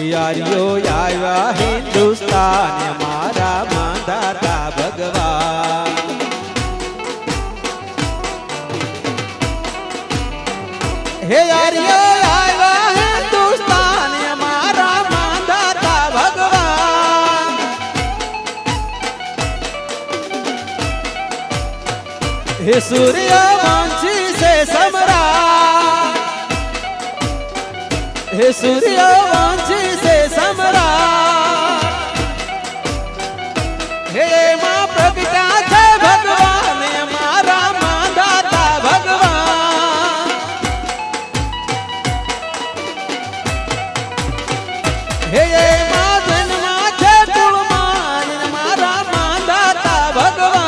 યારીઓ આવ્યા હિન્દુસ્તાન મારા માંધાતા ભગવાન હે યારીઓ આવ્યા હિન્દુસ્તાન મારા માંધાતા ભગવાન હે સૂર્યવંશી સે सम्राट हे सूर्यवंशी से सम्राट हे मां प्रगटा छे भगवान मारा मांधाता भगवान हे मां जन्मा छे कुळमां मारा मांधाता भगवान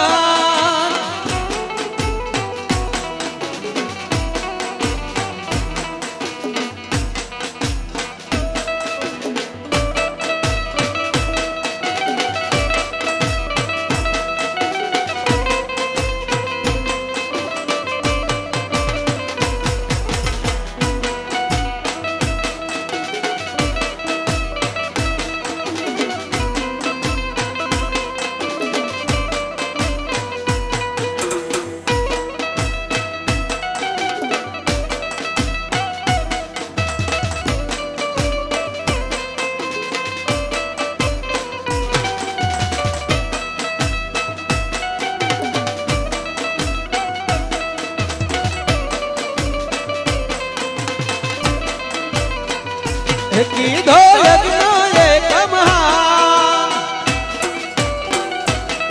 कीधो यज्ञ एक महान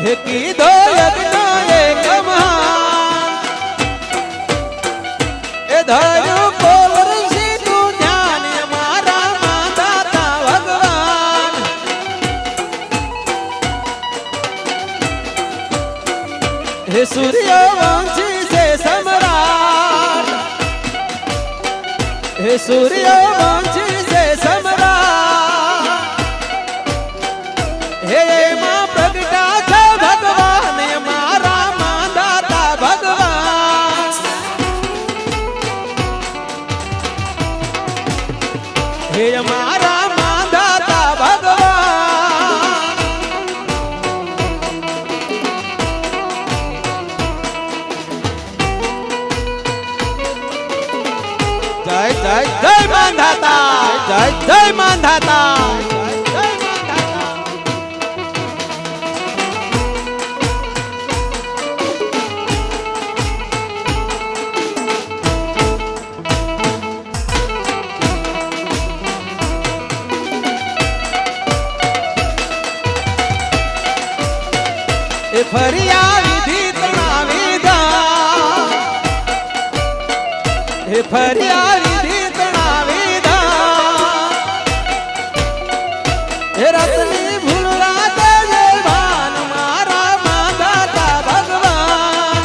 हे कीधो यज्ञ एक महान ए धर्म बोल ऋषि तू ध्यान मारा मांधाता भगवान हे सूर्यवंशी से सम्राट हे सूर्यवंशी से सम्राट हे मां प्रगटा छे भगवान मारा मांधाता भगवान हे मारा मांधाता भगवान जय जय जय मांधाता जय जय मांधाता ए फरिया विधि तना विधा ए फरिया विधि तना विधा ए रत्नी भूलरा दे भान मारा मांधाता भगवान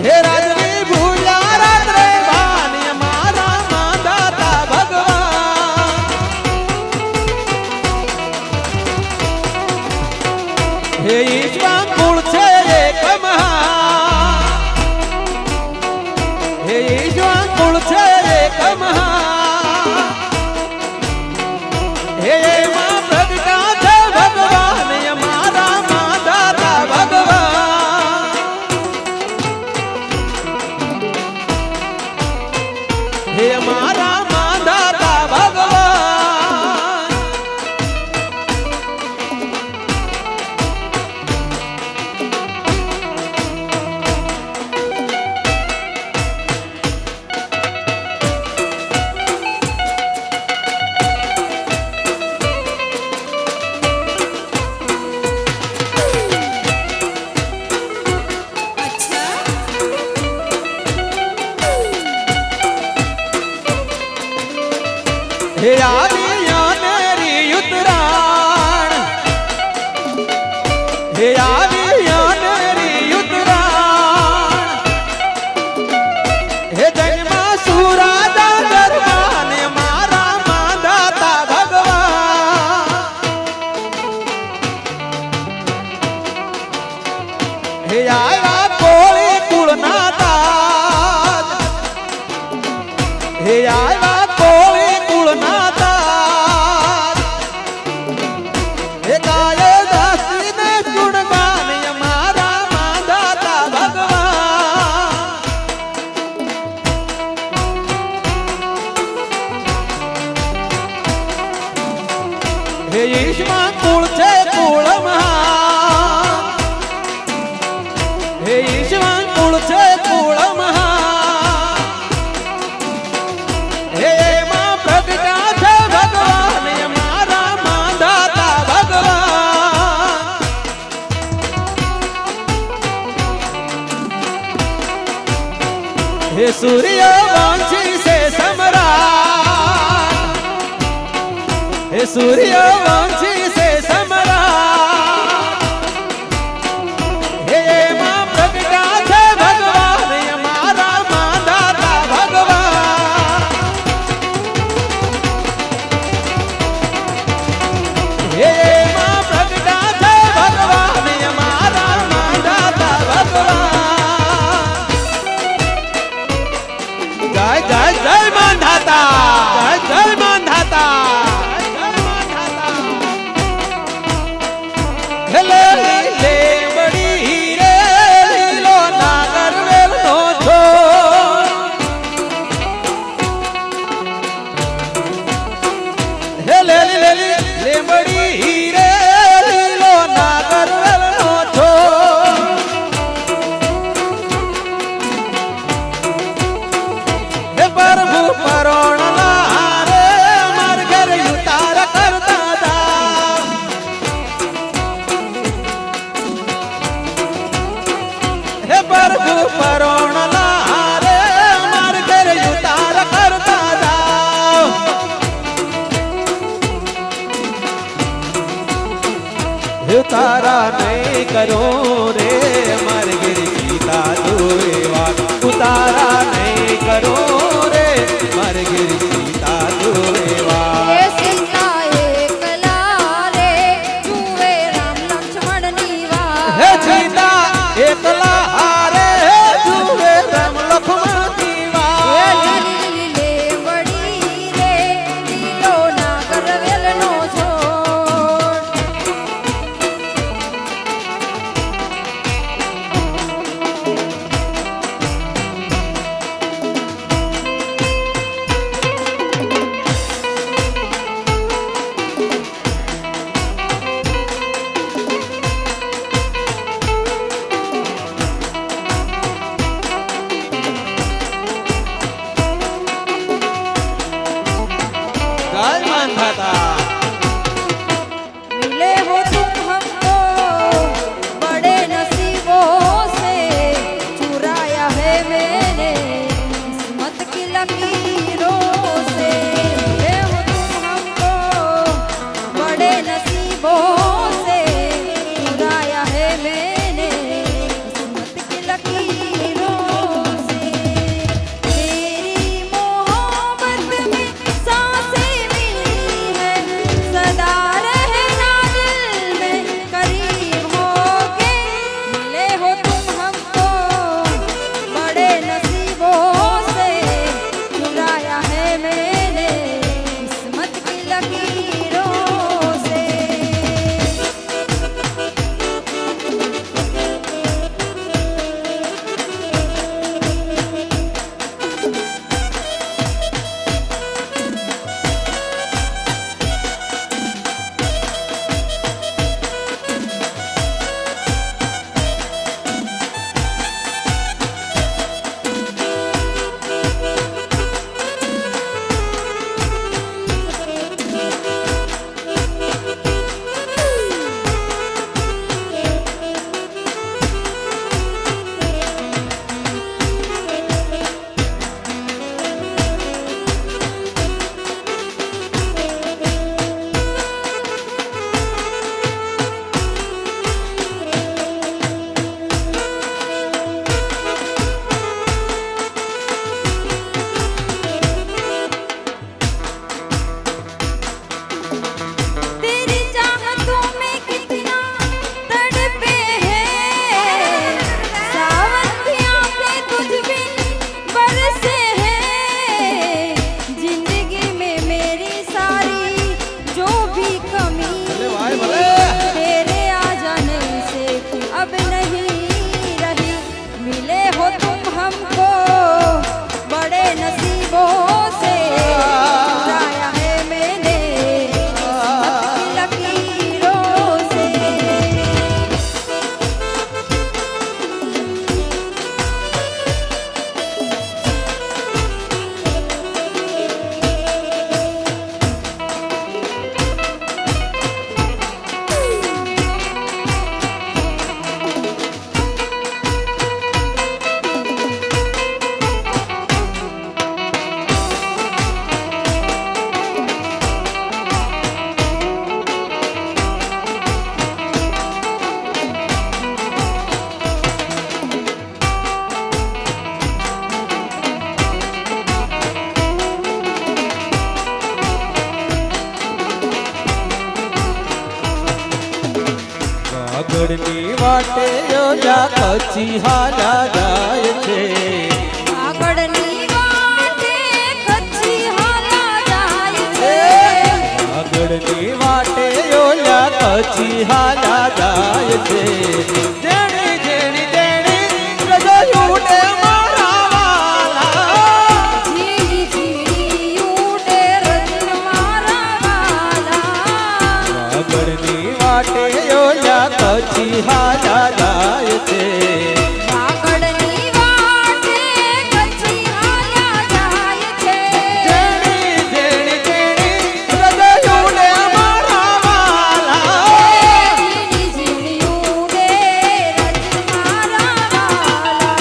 हे रत्नी भूला रात्रे भान मारा मांधाता भगवान हे ईश्वर कुल छे एक महान हे ईश्वर कुल छे एक महान हे मां प्रगटा छे भगवान मारा मांधाता भगवान हे मारा मांधाता भगवान हे आलिया नेरी उतराण हे आलिया नेरी उतराण हे जन्मा सुराजा दरबान मारा मांधाता भगवान हे आया कोळी कुळना ताज હે આવ્યા કોળી કુળના તાર હે ગાય દાસીને ગુણગાન અમારા માંધાતા ભગવાન હે ઈશ્વર કુળ છે કુળ મહાન હે ઈશ્વર કુળ છે કુળ મહાન હે એમાં પ્રગટા છે ભગવાન અમારા માંધાતા ભગવાન હે સૂર્ય વંશી છે સમ્રાટ હે સૂર્ય વંશી છે સમ્રાટ હે એમાં પ્રગટા છે ભગવાન અમારા માંધાતા ભગવાન હે એમાં પ્રગટા છે ભગવાન અમારા માંધાતા ભગવાન જય જય જય માંધાતા જય જય માંધાતા લે લે બડી રે લીલો નાગર વેલનો છો હે લે લે લે બડી રે લીલો નાગર વેલનો છો હે પ્રભુ પરોણલા રે માર ઘર ઉતાર કરતા જા હે પ્રભુ પરોણલા રે માર ઘર ઉતાર કરતા જાઓ હે તારા નહીં કરો રે માર ઘર સીતા જોવા ઉતારા નહીં કરો રે માર ઘર સીતા જોવા હે સીતા એકલા રે જુએ રામ લક્ષ્મણની વાત હે સીતા એકલા હારે જુએ રામ લક્ષ્મણની હે વાત લીલી લેવડી રે લીલો નાગર વેલનો છોડ જય માંધાતા मिले हो तुम हमको बड़े नसीबों से चुराया है मैंने किस्मत की लकीरों से मिले हो तुम हमको बड़े नसीबों से चुराया है मैंने किस्मत की लकीरों से तेरी मोहब्बत में सांसें मिली है આગળની વાટે યોજા કચ્છી હાલા જાય છે આગળની વાટે કચ્છી હાલા જાય છે આગળની વાટે યોજા કચ્છી હાલા જાય છે જેણી જેણી જેણી હૃદય ઉડે મારા વાલા ઝીણી ઝીણી ઉડે રત્ન મારા વાલા આગળની વાટે યોજા કચ્છી હાલા જાય છે આગળની વાટે કચ્છી હાલા જાય છે જેણી જેણી જેણી હૃદય ઉડે મારા વાલા ઝીણી ઝીણી ઉડે રત્ન મારા વાલા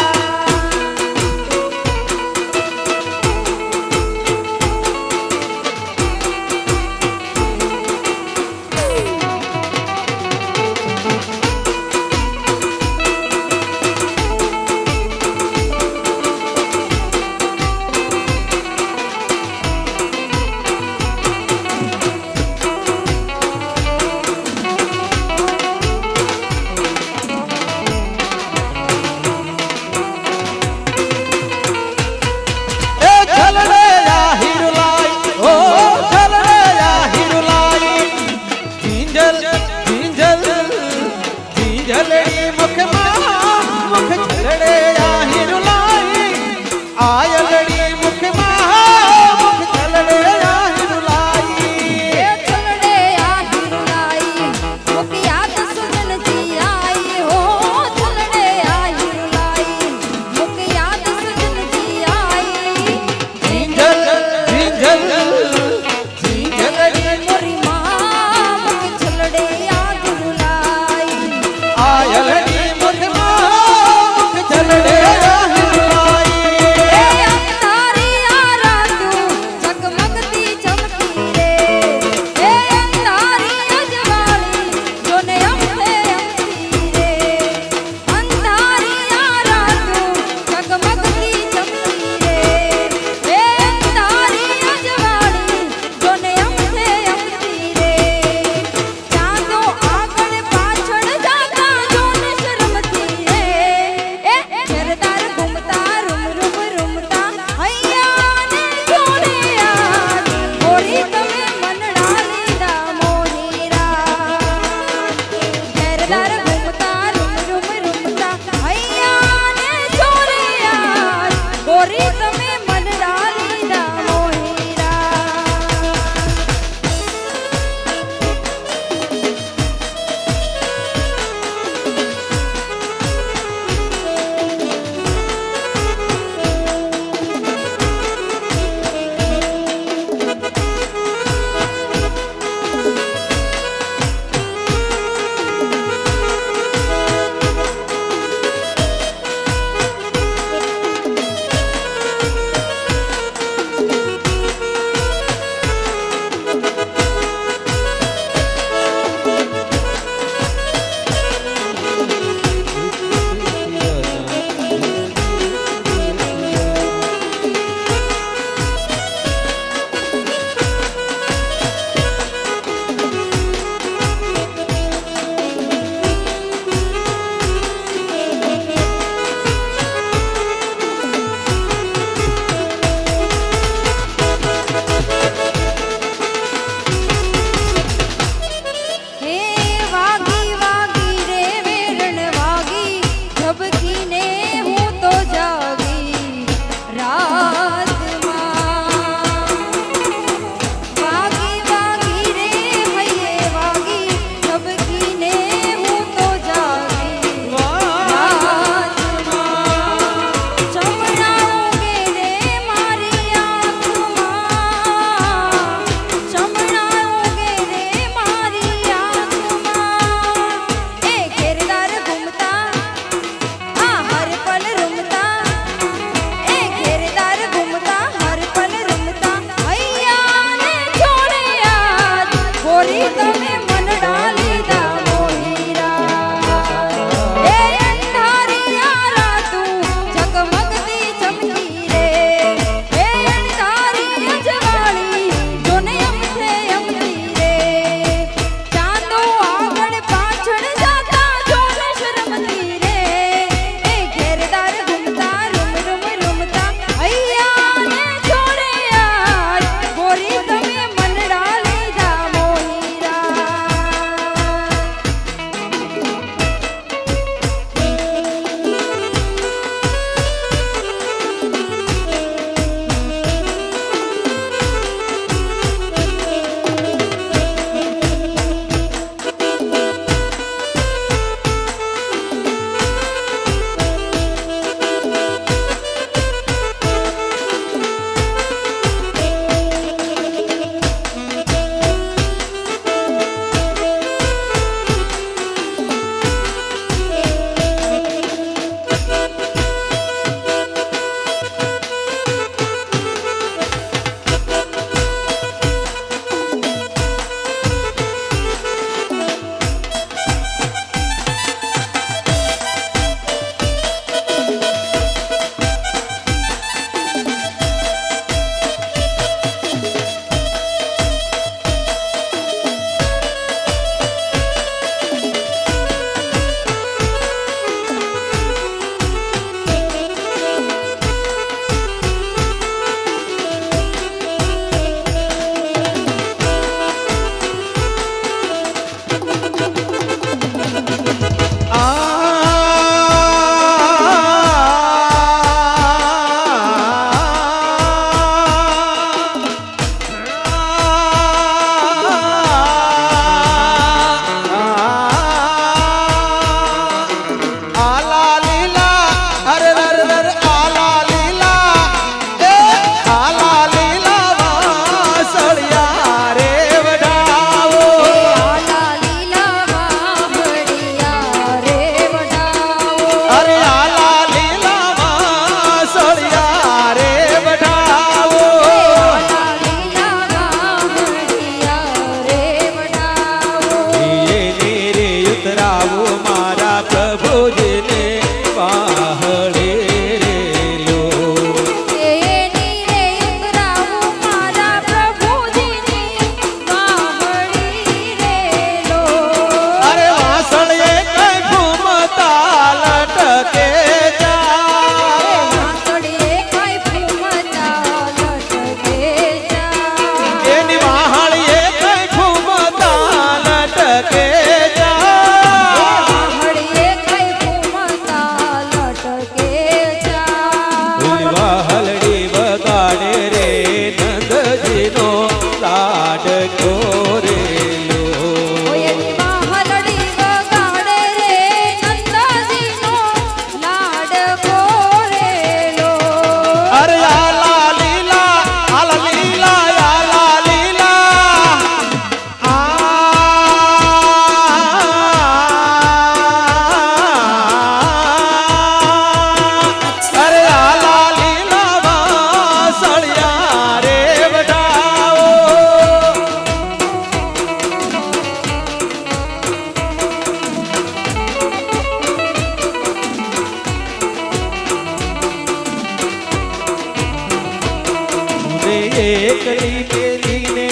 એકલી પેલીને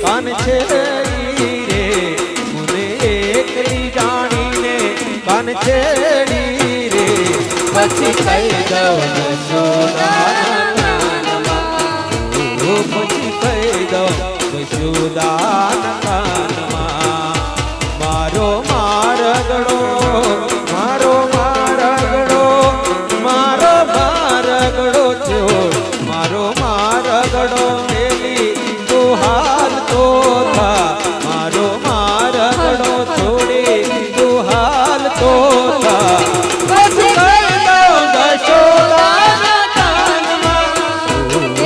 કાન છેડી રે મને એકલી જાણીને કાન છેડી રે પછી કહી દઉં યશોદાના કાનમાં ઓ પછી કહી દઉં યશોદાના કાનમાં મારો મારગડો મારો મારગડો મારો મારગડો થયો મારો મારગડો મેલી તો હાલ તો થા મારો મારગડો છોડી તો હાલ તો થા પછી કહી દઉં યશોદાના કાનમાં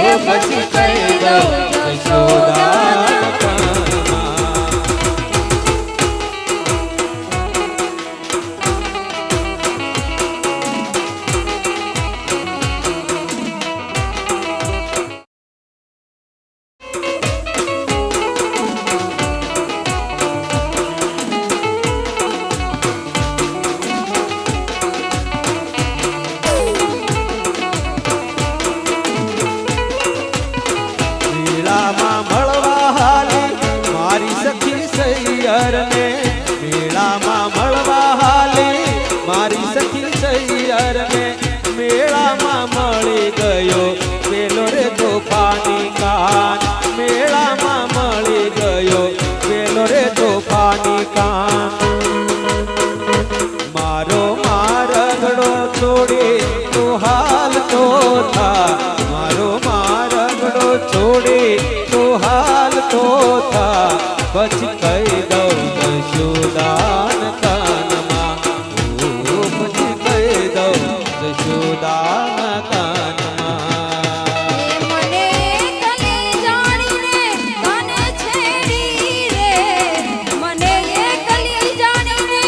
એ પછી કહી દઉં યશોદાના કાનમાં મેળામાં મળવા હાલી મારી સખી સૈયરને મેળામાં મળવા હાલી મારી સખી સૈયરને મેળામાં મળી ગયો પેલો રે તોફાની કાન મેળામાં મળી ગયો પેલો રે તોફાની કાન મારો મારગડો છોડી તો હાલ તો થા મારો મારગડો છોડી તો હાલ તો થા પછી કહી દઉં યશોદાના કાનમાં ઓ પછી કહી દઉં યશોદાના કાનમાં મને એકલી જાણીને કાને છેડી રે મને એકલી જાણીને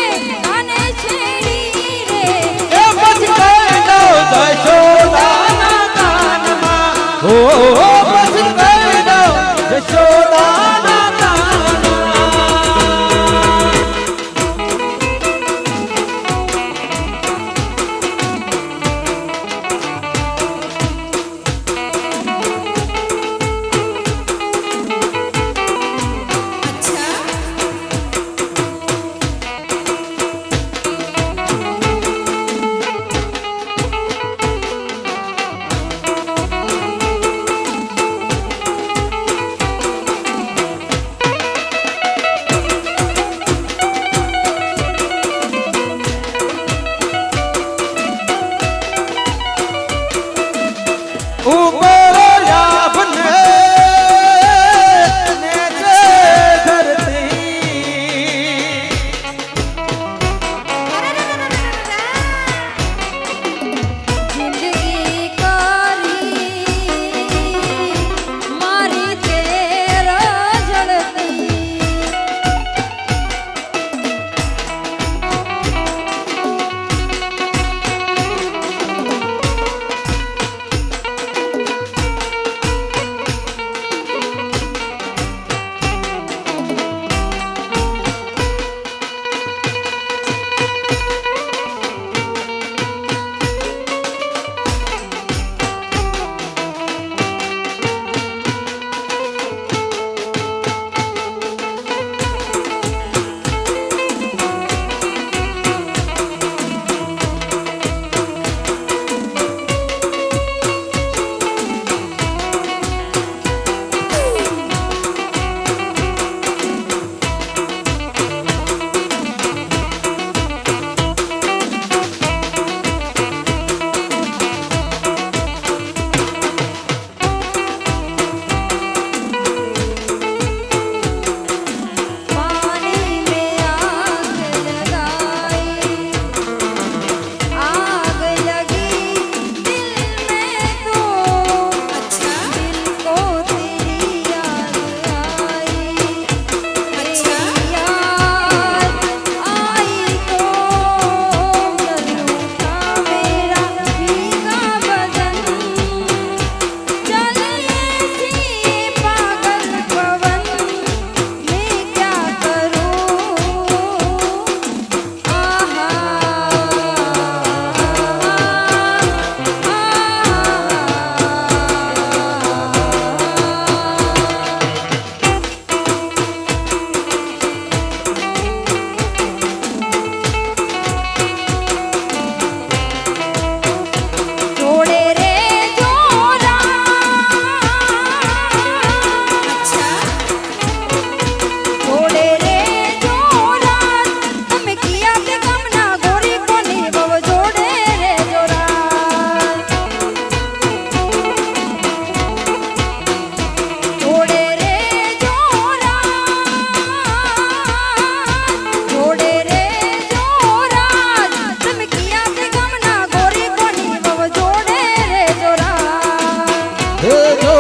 કાને છેડી રે એ પછી કહી દઉં યશોદાના કાનમાં ઓ પછી કહી દઉં યશોદાના કાનમાં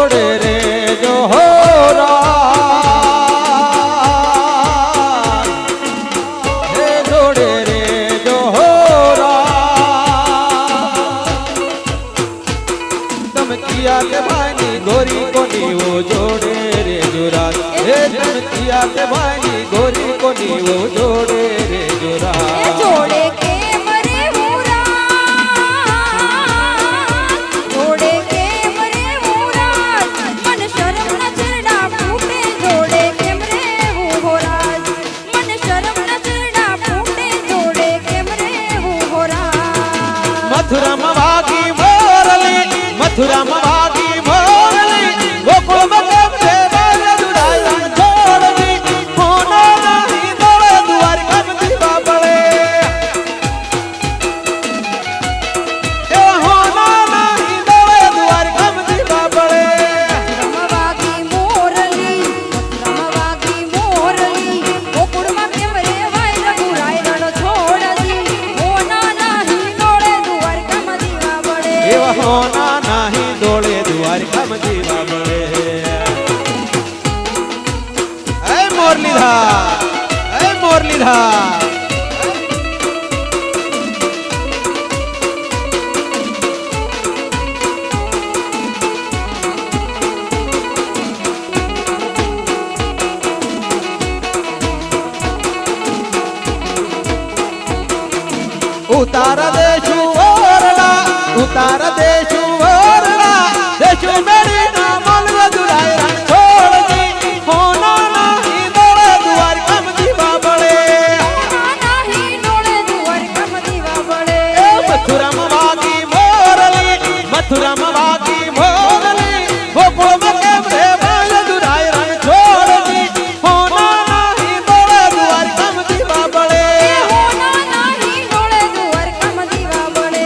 જોડે રે જોહરા હે જોડે રે જોહરા ધમકિયા કે ભાઈની ગોરી કોની વો જોડે રે જોરા હે ધમકિયા કે ભાઈની ગોરી કોની વો જોડે રે જોરા એ જોડે કેમ રે હુરા જોડે કેમ રે હુરા મન શરમ ન ચરડા ફૂટે જોડે કેમ રે હુરા મન શરમ ન ચરડા ફૂટે જોડે કેમ રે હુરા મથુરામાં વાગી મોરલી મથુરામાં વાગી મોરલી ગોકુળમાં કેમ છે બારે દુરાઈ છોડની હોના નહીં દોડે દ્વારકામાં દીવા બળે એ હોના નહીં દોડે દ્વારકામાં દીવા બળે રમવાગી મોરલી રમવાગી મોરલી ગોકુળમાં કેમ રે વાય રઘુરાય રણો છોડજી હોના નહીં દોડે દ્વારકામાં દીવા બળે એવા હોના નહીં દોડે દ્વારકામાં દીવા બળે એ મોરલીધા ઉતાર દેશુ ઓરડા ઉતાર દેશુ ઓરડા દેશુ મેરી ના મલ દુરાય રણ છોડજી હોના નહીં દોડે દ્વારકામાં દીવા બળે હોના નહીં દોડે દ્વારકામાં દીવા બળે એ મથુરામાં વાગી મોરલી મથુરામાં વાગી મોરલી ગોકુળમાં કેમ રે બાલે દુરાય રણ છોડજી હોના નહીં દોડે દ્વારકામાં દીવા બળે હોના નહીં દોડે દ્વારકામાં દીવા બળે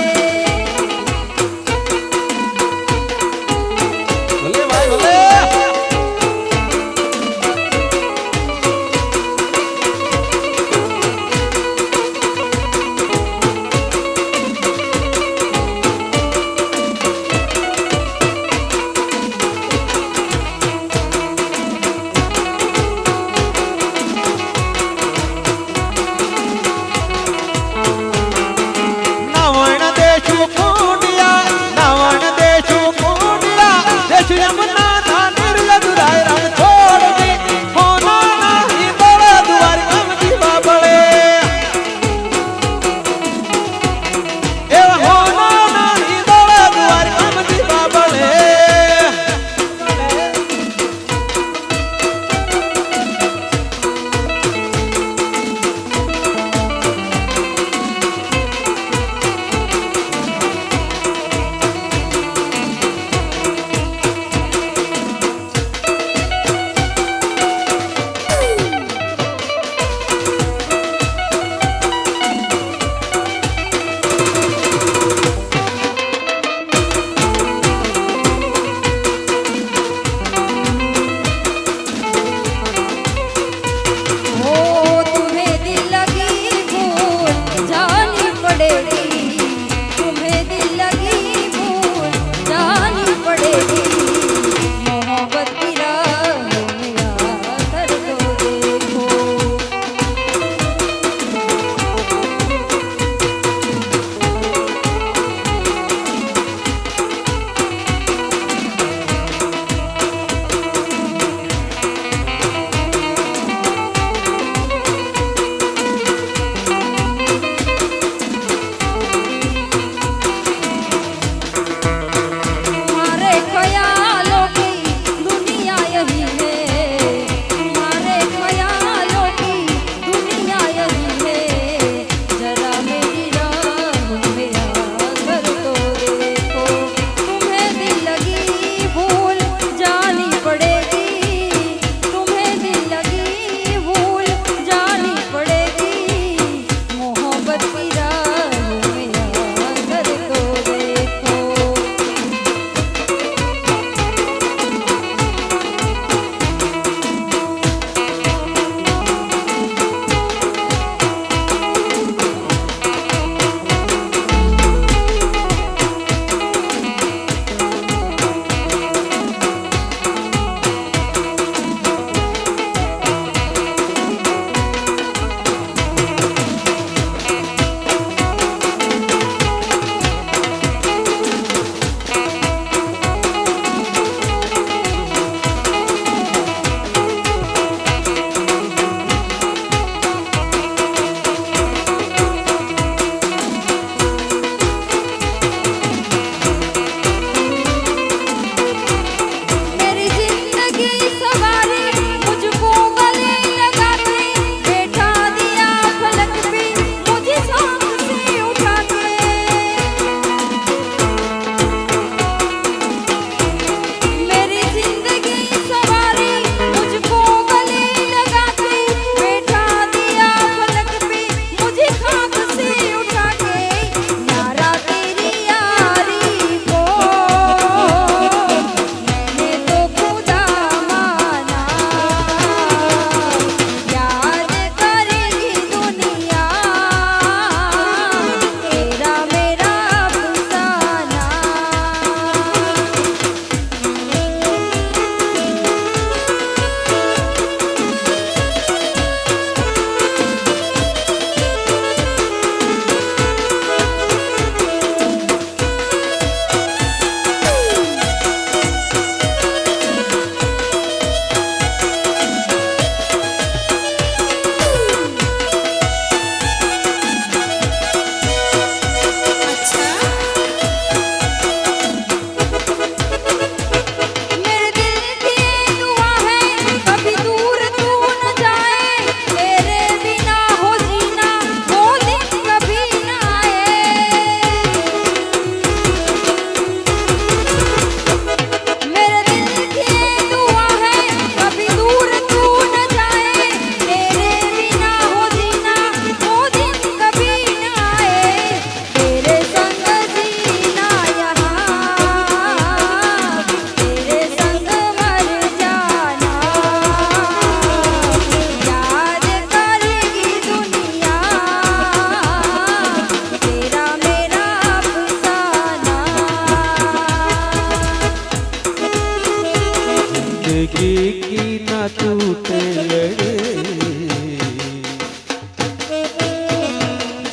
जिंदगी की ना टूटे लड़े,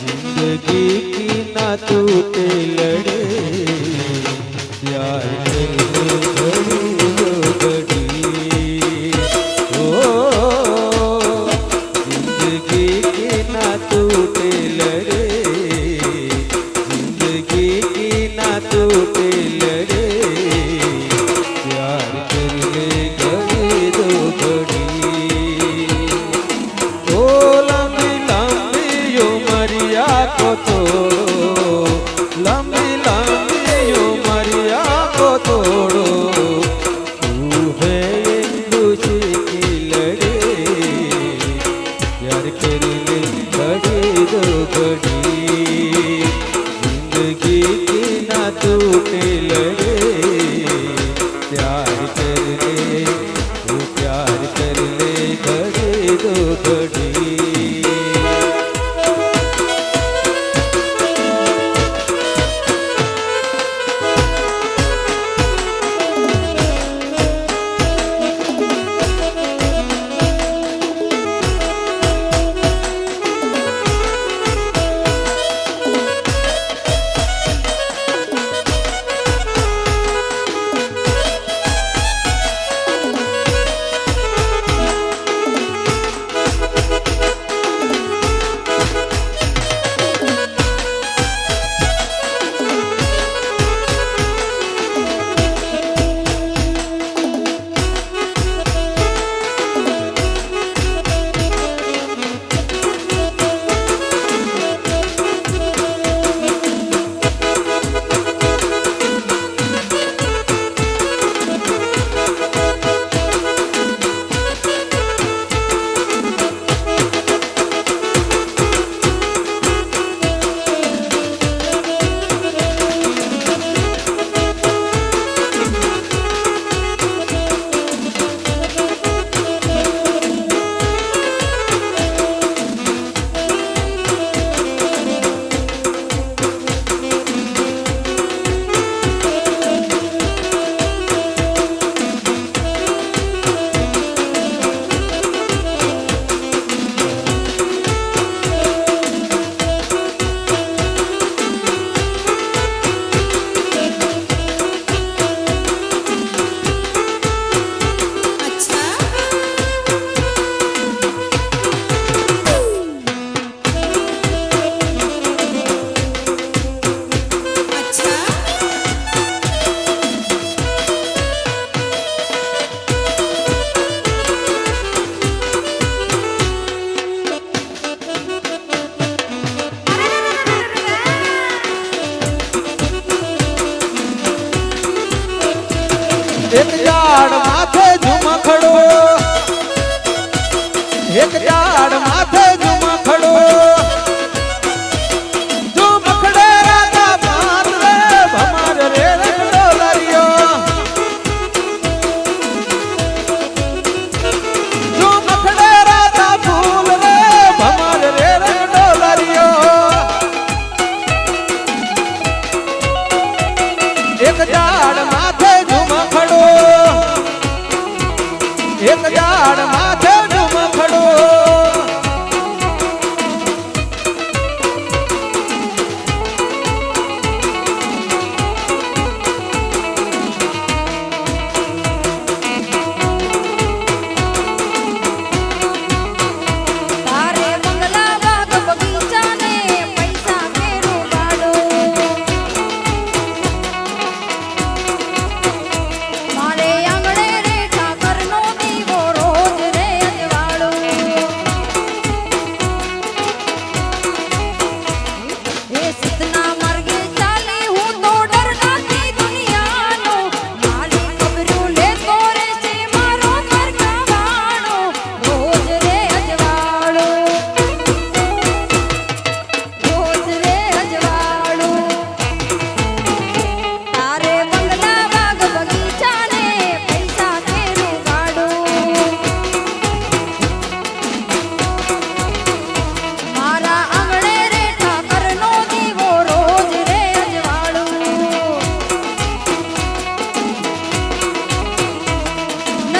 जिंदगी की ना टूटे लड़े, प्यार करने घड़ी दो घड़ी, ओ जिंदगी की ना टूटे लड़े, जिंदगी की ना टूटे लड़े, प्यार करने घड़ी दो घड़ी। ओ लंबी लंबी उमरिया को तोड़ो, लंबी लंबी उमरिया को तोड़ो, तू है एक दूसरे की लड़े, प्यार करने घड़ी दो घड़ी, जिंदगी की ना टूटे लड़े, प्यार कर ले, वो प्यार कर ले घड़ी दो घड़ी। एक झाड़ माथे झुमखड़ो, एक झाड़ माथे झुमखड़ो, झुमखड़े राधा बात रे भमर रे रंगो लरियो, झुमखड़े राधा फूल रे भमर रे रंगो लरियो, एक झाड़ माथे झुमखड़ो, एक झाड़ माथे झुमखड़ो,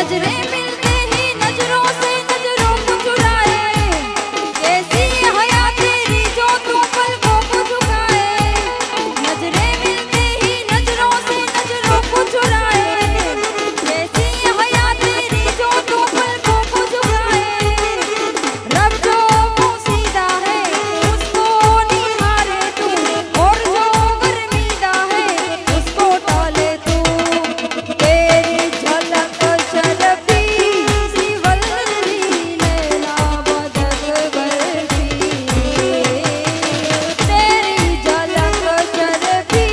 नजरे मिलते ही नजरों से नजरों को चुराए कैसी हया तेरी जो तू पलकों को झुकाए नजरे मिलते ही नजरों से नजरों को चुराए कैसी हया तेरी जो तू पलकों को झुकाए रब जो मुंह सीधा है उसको निहारे तू और जो गर्मीदा है उसको टाले तू तेरी झलक शरफी श्रीवल्ली नैना बदक बरफी तेरी झलक शरफी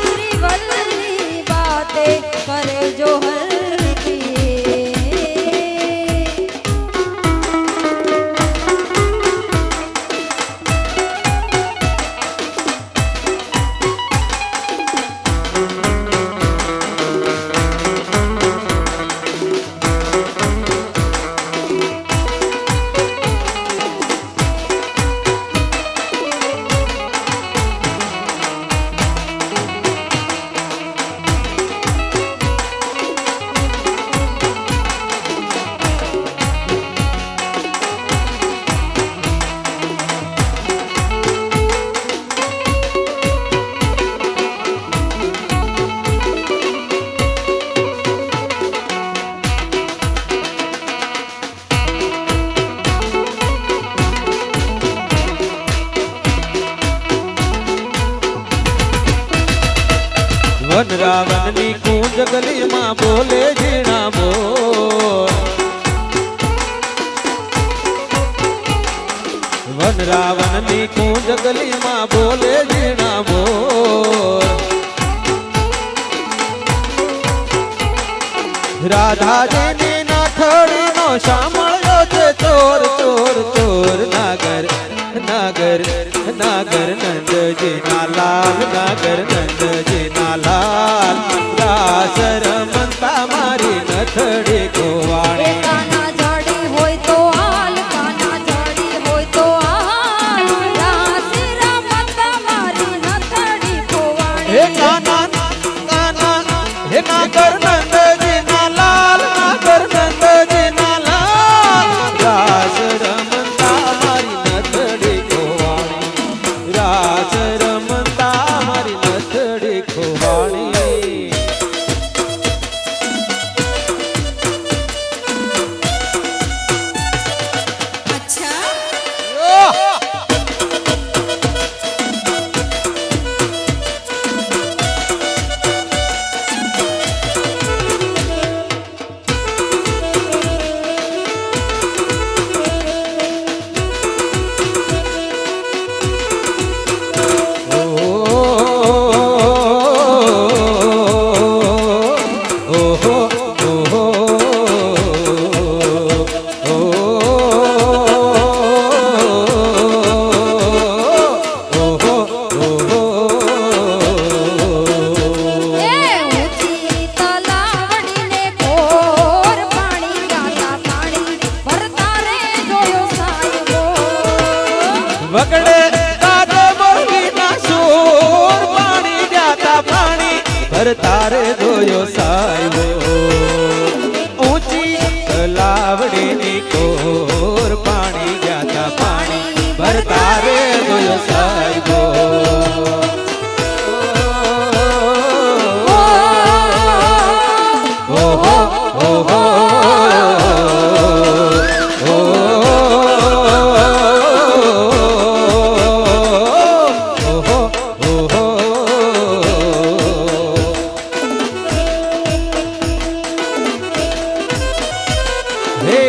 श्रीवल्ली बातें करे जो हल्की વન રાવણની કૂંજ ગલીમાં બોલે ઝીણા બોલ વન રાવણની કૂંજ ગલીમાં બોલે ઝીણા બોલ રાધાજીની નાથડીનો સાંભળ્યો છે ચોર ચોર ચોર નાગર નાગર નાગર નંદજીના લાલ નાગર નંદજીના લાલ રાસ રમતા મારી નથડી ગોવાણી કાના જાડી હોય તો હાલ કાના જાડી હોય તો હાલ રાસ રમતા મારી નથડી હે ખોવાણી કાના કાના હે નાગર નંદજીના લાલ નાગર નંદજીના લાલ રાસ રમતા મારી નથડી ગોવાણી રાસ રમતા મારી નથડી ગોવાણી વગડે કાદો મોહીના સૂર પાણી જાતા પાણી ભરતા રે જોયો સાહેબો ઊંચી તલાવડીની કોર પાણી જાતા પાણી ભરતા રે જોયો સાહેબો ઓહો ઓહો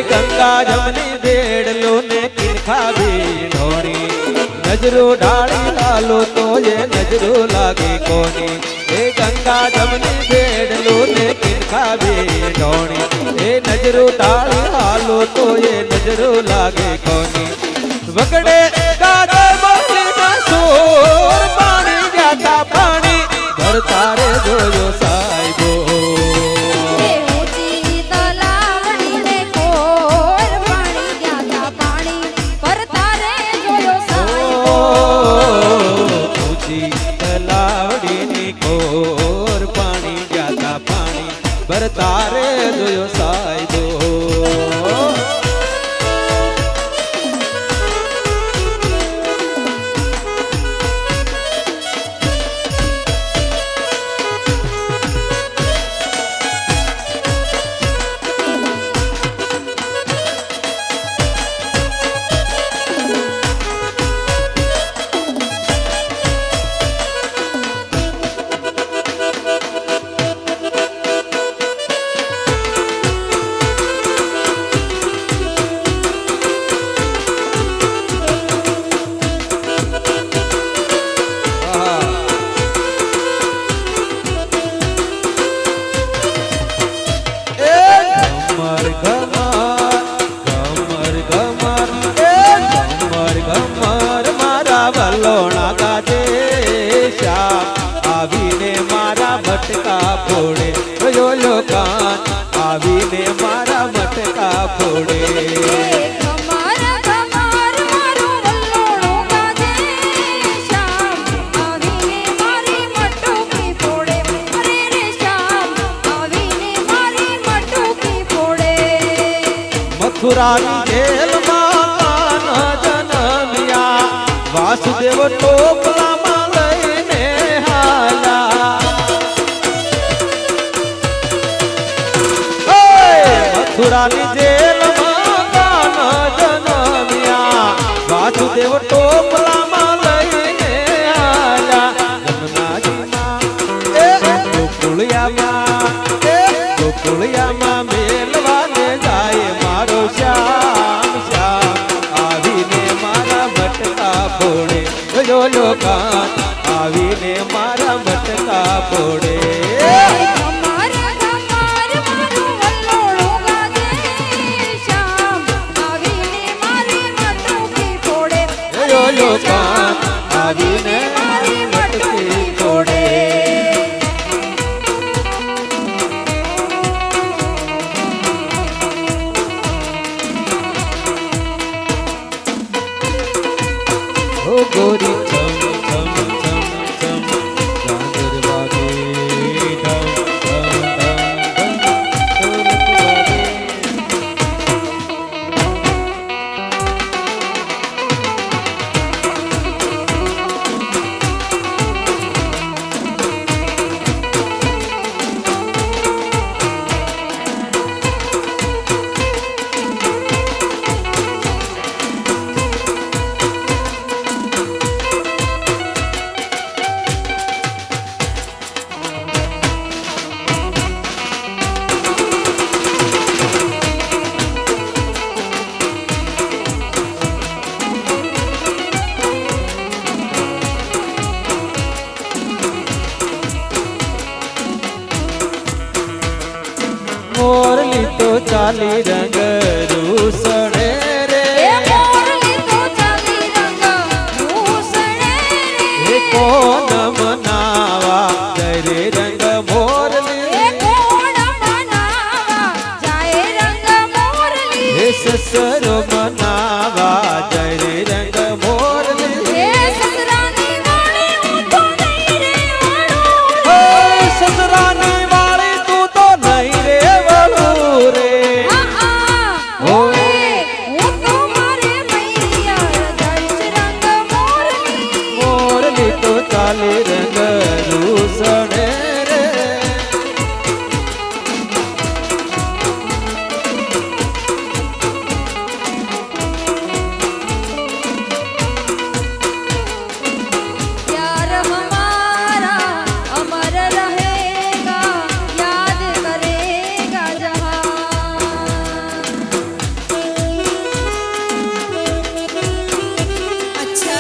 ગંગા જમની બેડલો ને કિરખા ભી ઢોણી નજરો ઢાળી લાલો તો એ નજરો લાગે કોની એ ગંગા જમની બેડલો ને કિરખા ભી ઢોણી એ નજરો ઢાળી લાલો તો એ નજરો લાગે કોની વગડે કાગળ બોલીના સૂર પાણી જાતા પાણી ભરતા રે જોયો સાહેબો તલાવડીની કોર પાણી જાતા પાણી ભરતા રે જોયો સાહેબ આવીને મારા મટકા ફોડે. ખમાર ખમાર મારું વલ્લોળું ગાજે, શ્યામ આવીને મારી મટકી ફોડે. અરે રે શ્યામ આવીને મારી મટકી ફોડે. મથુરાની જેલમાં કાન જનમ્યા, વાસુદેવ ટોપલામાં લઈને હાલ્યા. મથુરાની જેલમાં કાન જનમ્યા, વાસુદેવ ટોપલામાં લઈને હાલ્યા. યમુનાજીમાં ગોકુળિયામાં મેલવાને જાય મારો શ્યામ. શ્યામ આવીને મારા મટકા ફોડે. જોજો કાન આવીને મારા મટકા ફોડે. ખમાર ખમાર મારું વલ્લોળું ગાજે, શ્યામ આવીને મારી મટકી ફોડે. જોજો કાન આવીને મારી મટકી ફોડે. ઓ ગોરી ચમ ચમ ચમ ચમ ચાંદર વાગે ઢમ ઢમ ઢમ ઢોલક વાગે. મોરલી તો ચાલી રંગ રૂસણે રે. એ મોરલી તો ચાલી રંગ રૂસણે એ રે. કોણ મનાવા જય રે રંગ મોરલી. એ કોણ મનાવા જાય રંગ મોરલી. હે સસરો મનાવા જય રે રંગ મોરલી. એ સસરાની વાળી હું તો નહીં રે વાળું. હે સસરાની વાળી તું તો નહીં રે વળું રે. ઓએ હું તો મારે મૈયા જઈશ રંગ મોરલી. મોરલી તો ચાલી રંગ રૂસણે રે. प्यार हमारा अमर रहेगा, याद करेगा जहां. अच्छा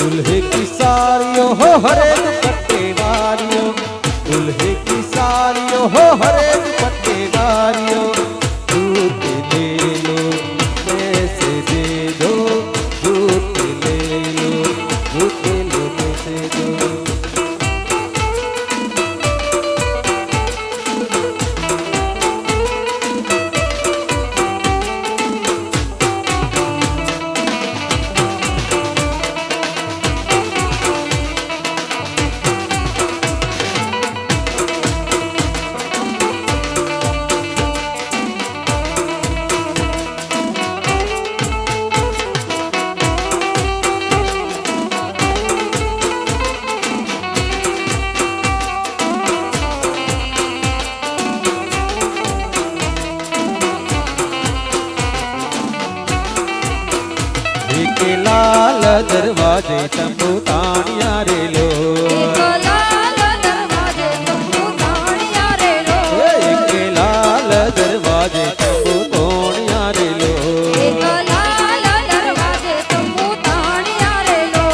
दुल्हे की सारियों हो हरे दुपट्टे वारियों, दुल्हे की सारियों हो हरे दुपट्टे वारियों। झूठ ले लो पैसे दे दो, झूठ ले लो તંબુ તાણિયા રેલો એક લાલ દરવાજે તંબુ તાણિયા રેલો એક લાલ દરવાજે તંબુ તાણિયા રેલો એક લાલ દરવાજે તંબુ તાણિયા રેલો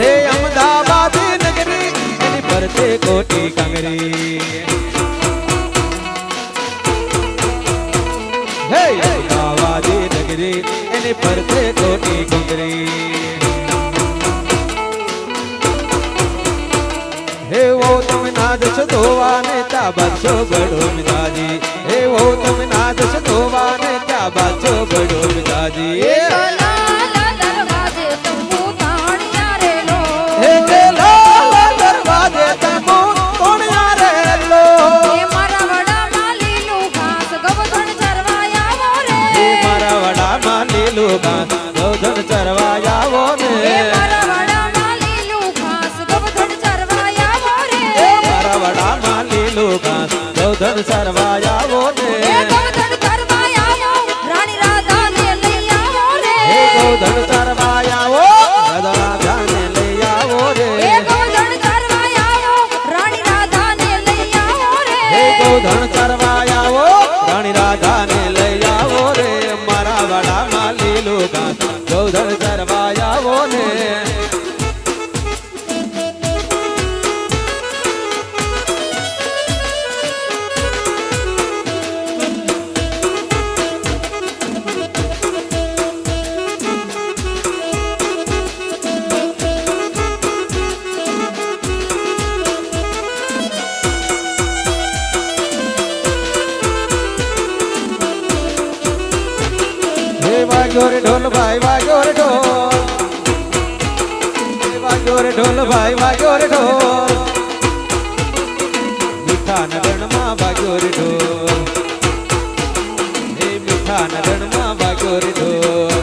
હે અમદાવાદ નગરી એની ફરતે કોટી કાંગરી હે અમદાવાદ નગરી એની ફરતે કોટી કાંગરી હે વો તમે નાદ છો ધોવાને ત્યાં બાદશો બડો મિજાજી હે વો તમે નાદ છો ધોવાને ત્યાં બાદશો બડો મિજાજી એક લાલ દરવાજે તંબુ તાણિયા રેલો હે કે લાલ દરવાજે તંબુ તાણિયા રેલો એ મારા વડામાં લીલું ઘાસ ગવધણ ચરવાયા આવો રે હે મારા વડામાં લીલું ઘાસ ગોધન ચરવા આવો ને એ મારા વડામાં લીલું ઘાસ ગવધણ ચરવાયા આવો રે હે મારા વડામાં લીલું ઘાસ ગોધન ચરવા આવો ને એ ગવધણ ચરવાયા આવો રાણી રાધાને લઈ આવો રે હે ગોધન ચરવા આવો રાધાને લઈ આવો રે એ ગવધણ ચરવાયા આવો રાણી રાધાને લઈ આવો રે હે ગોધન ચરવા આવો રાણી રાધાને લઈ આવો રે મારા વડામાં લીલું ઘાસ ગોધન ચરવા આવો ને હે વાગ્યો રે ઢોલ ભાઈ વાગ્યો રે ઢોલ હે વાગ્યો રે ઢોલ ભાઈ વાગ્યો રે ઢોલ મીઠા નગરમાં વાગ્યો રે ઢોલ હે મીઠા નગરમાં વાગ્યો રે ઢોલ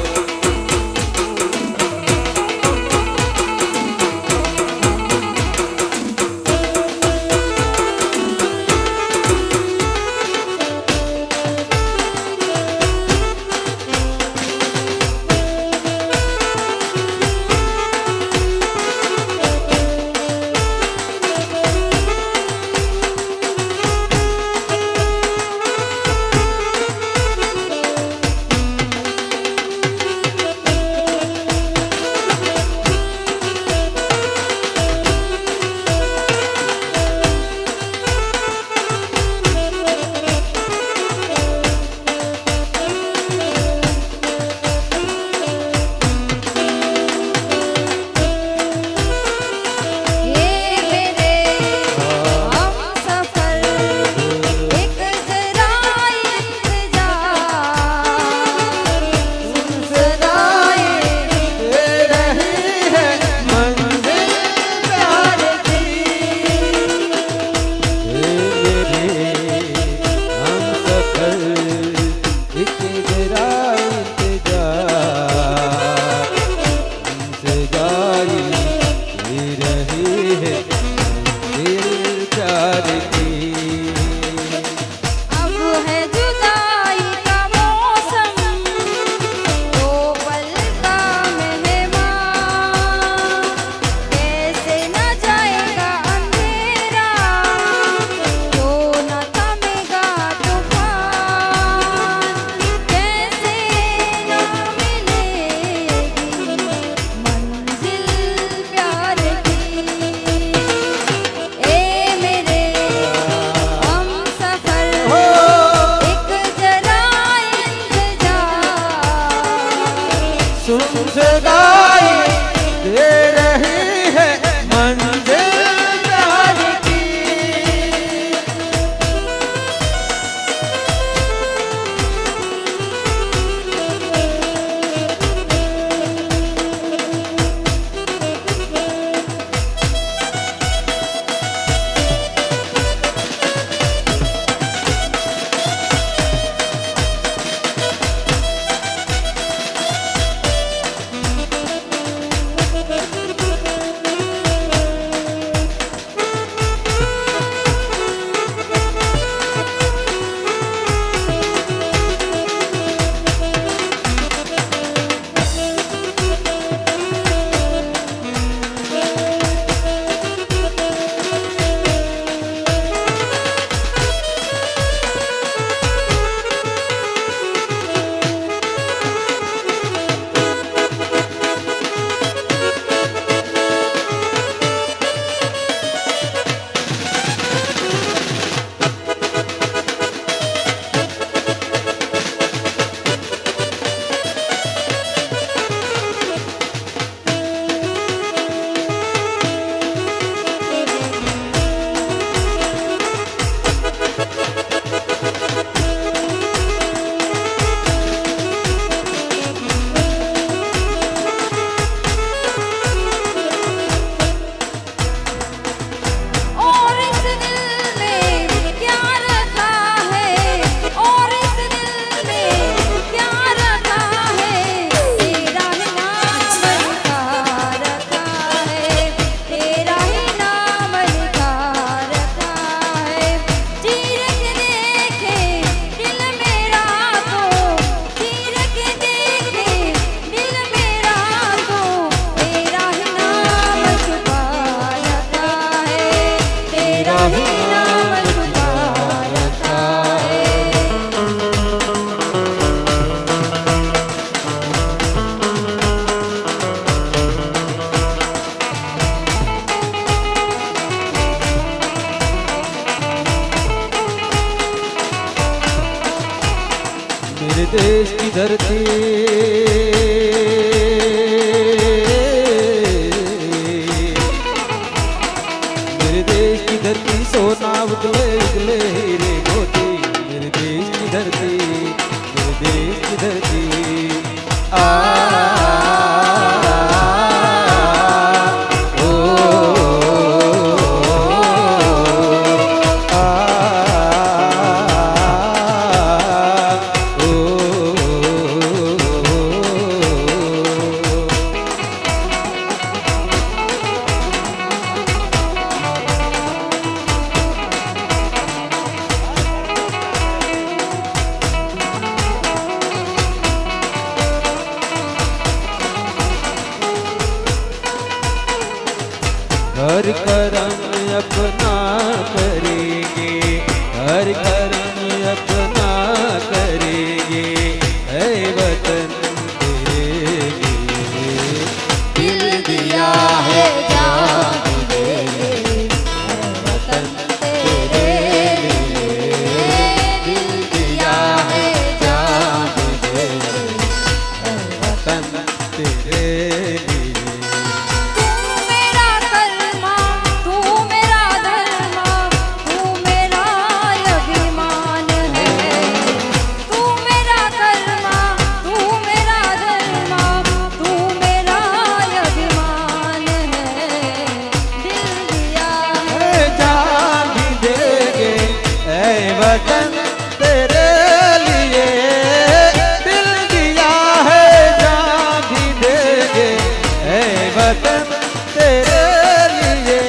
मेरे देश की धरती सोना उगले उगले हीरे मोती मेरे देश की धरती मेरे देश की धरती आ ओ आ ओ हर कर्म अपना करेंगे हर कर्म अपना करेंगे है वतन तेरे लिए दिल दिया है जान देंगे वतन तेरे लिए दिल दिया है जान देंगे वतन तेरे लिए तू मेरा कलमा तू मेरा धर्मा तू मेरा अभिमान है तू मेरा कलमा तू मेरा धर्मा तू मेरा अभिमान है दिल दिया है जान भी देंगे ऐ वतन तेरे लिए दिल दिया है जान भी देंगे ऐ वतन तेरे लिए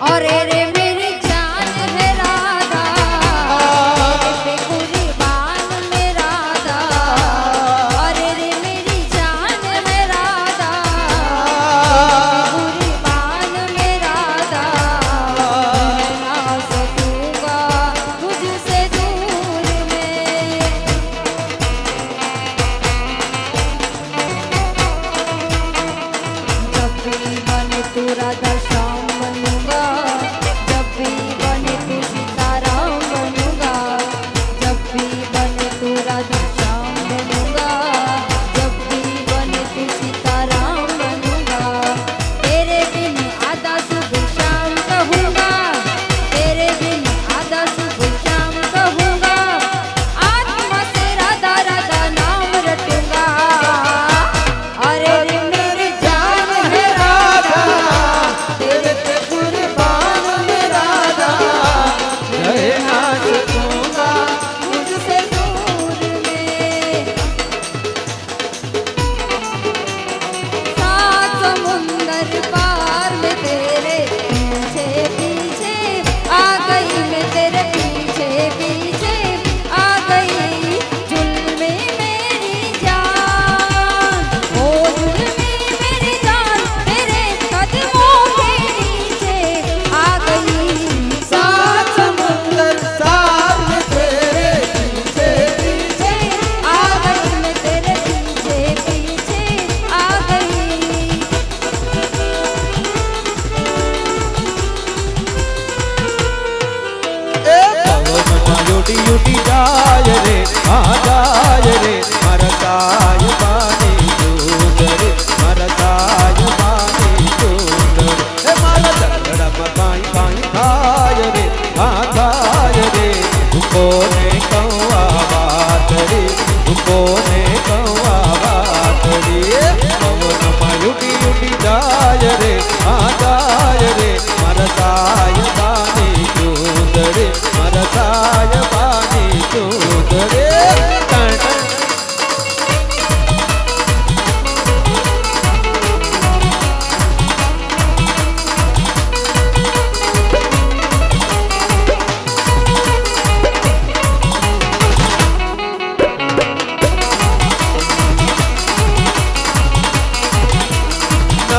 और रे मेरी जान है राधा तेरे पे कुर्बान में राधा और रे मेरी जान है राधा तेरे पे कुर्बान में राधा मैं ना सकूंगा तुझसे दूर में जब भी बने तू राधा श्याम बनूंगा जब भी बने तू सीताराम बनूंगा जब भी बने तू राधा श्याम बनूंगा जब भी बने तू सीताराम बनूंगा तेरे बिन आधा सुबह शाम कहूंगा तेरे बिन आधा सुबह शाम कहूंगा आत्मा से राधा राधा नाम रटूंगा अरे रे मेरी जान है राधा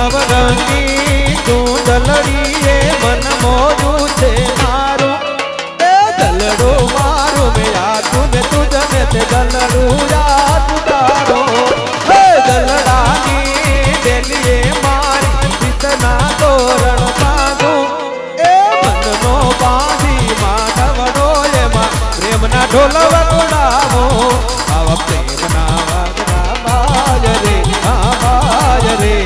નવરંગી તું દલડી એ મન મોજું છે મારું એ દલડું મારું મેં યાદ મેં તુજને તે દલડું યાદ તારો હે દલડાની ડેલીએ મારી પિતના તોરણ બાંધું એ મનનો બાંધી માધવનો એમાં પ્રેમના ઢોલ વગડાવો આવા પ્રેમના વાગડા બાજ રે આ બાજ રે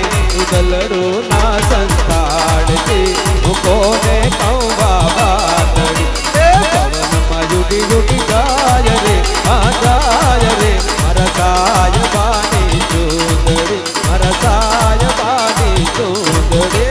દલડું ના સંતાડતી હું કોને કહું બાબાતડી એ પવનમાં યુડી યુડી ગાય રે આ ગાય રે મારા સાય બાની ચૂંદડી મારા સાય બાની ચૂંદડી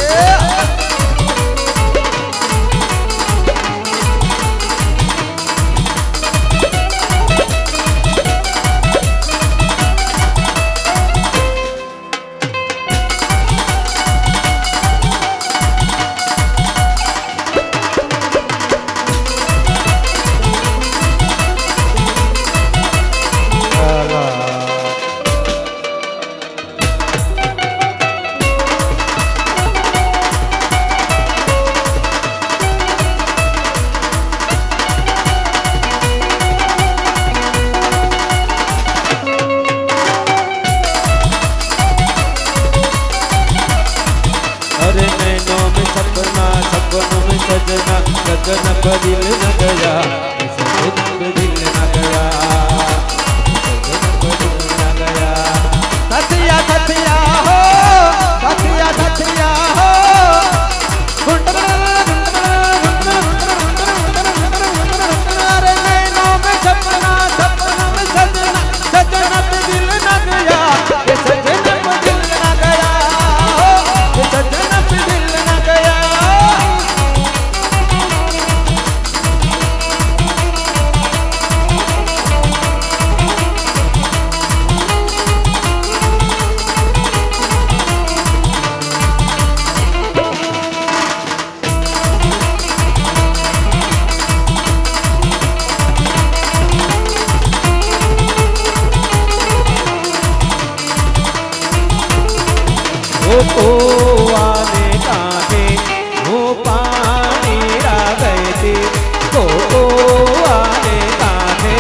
अरे नैनों में सपना सपनों में सजना गगन बदिल न गया सजन बदिल न गया सजन बदिल न गया थथिया थथिया हो थथिया थथिया हो अरे नैनों में सपना सपनों में सजना सजन बदिल न गया सजन बदिल न गया सजन आने काहे वो पानी रा गए थे को आने काहे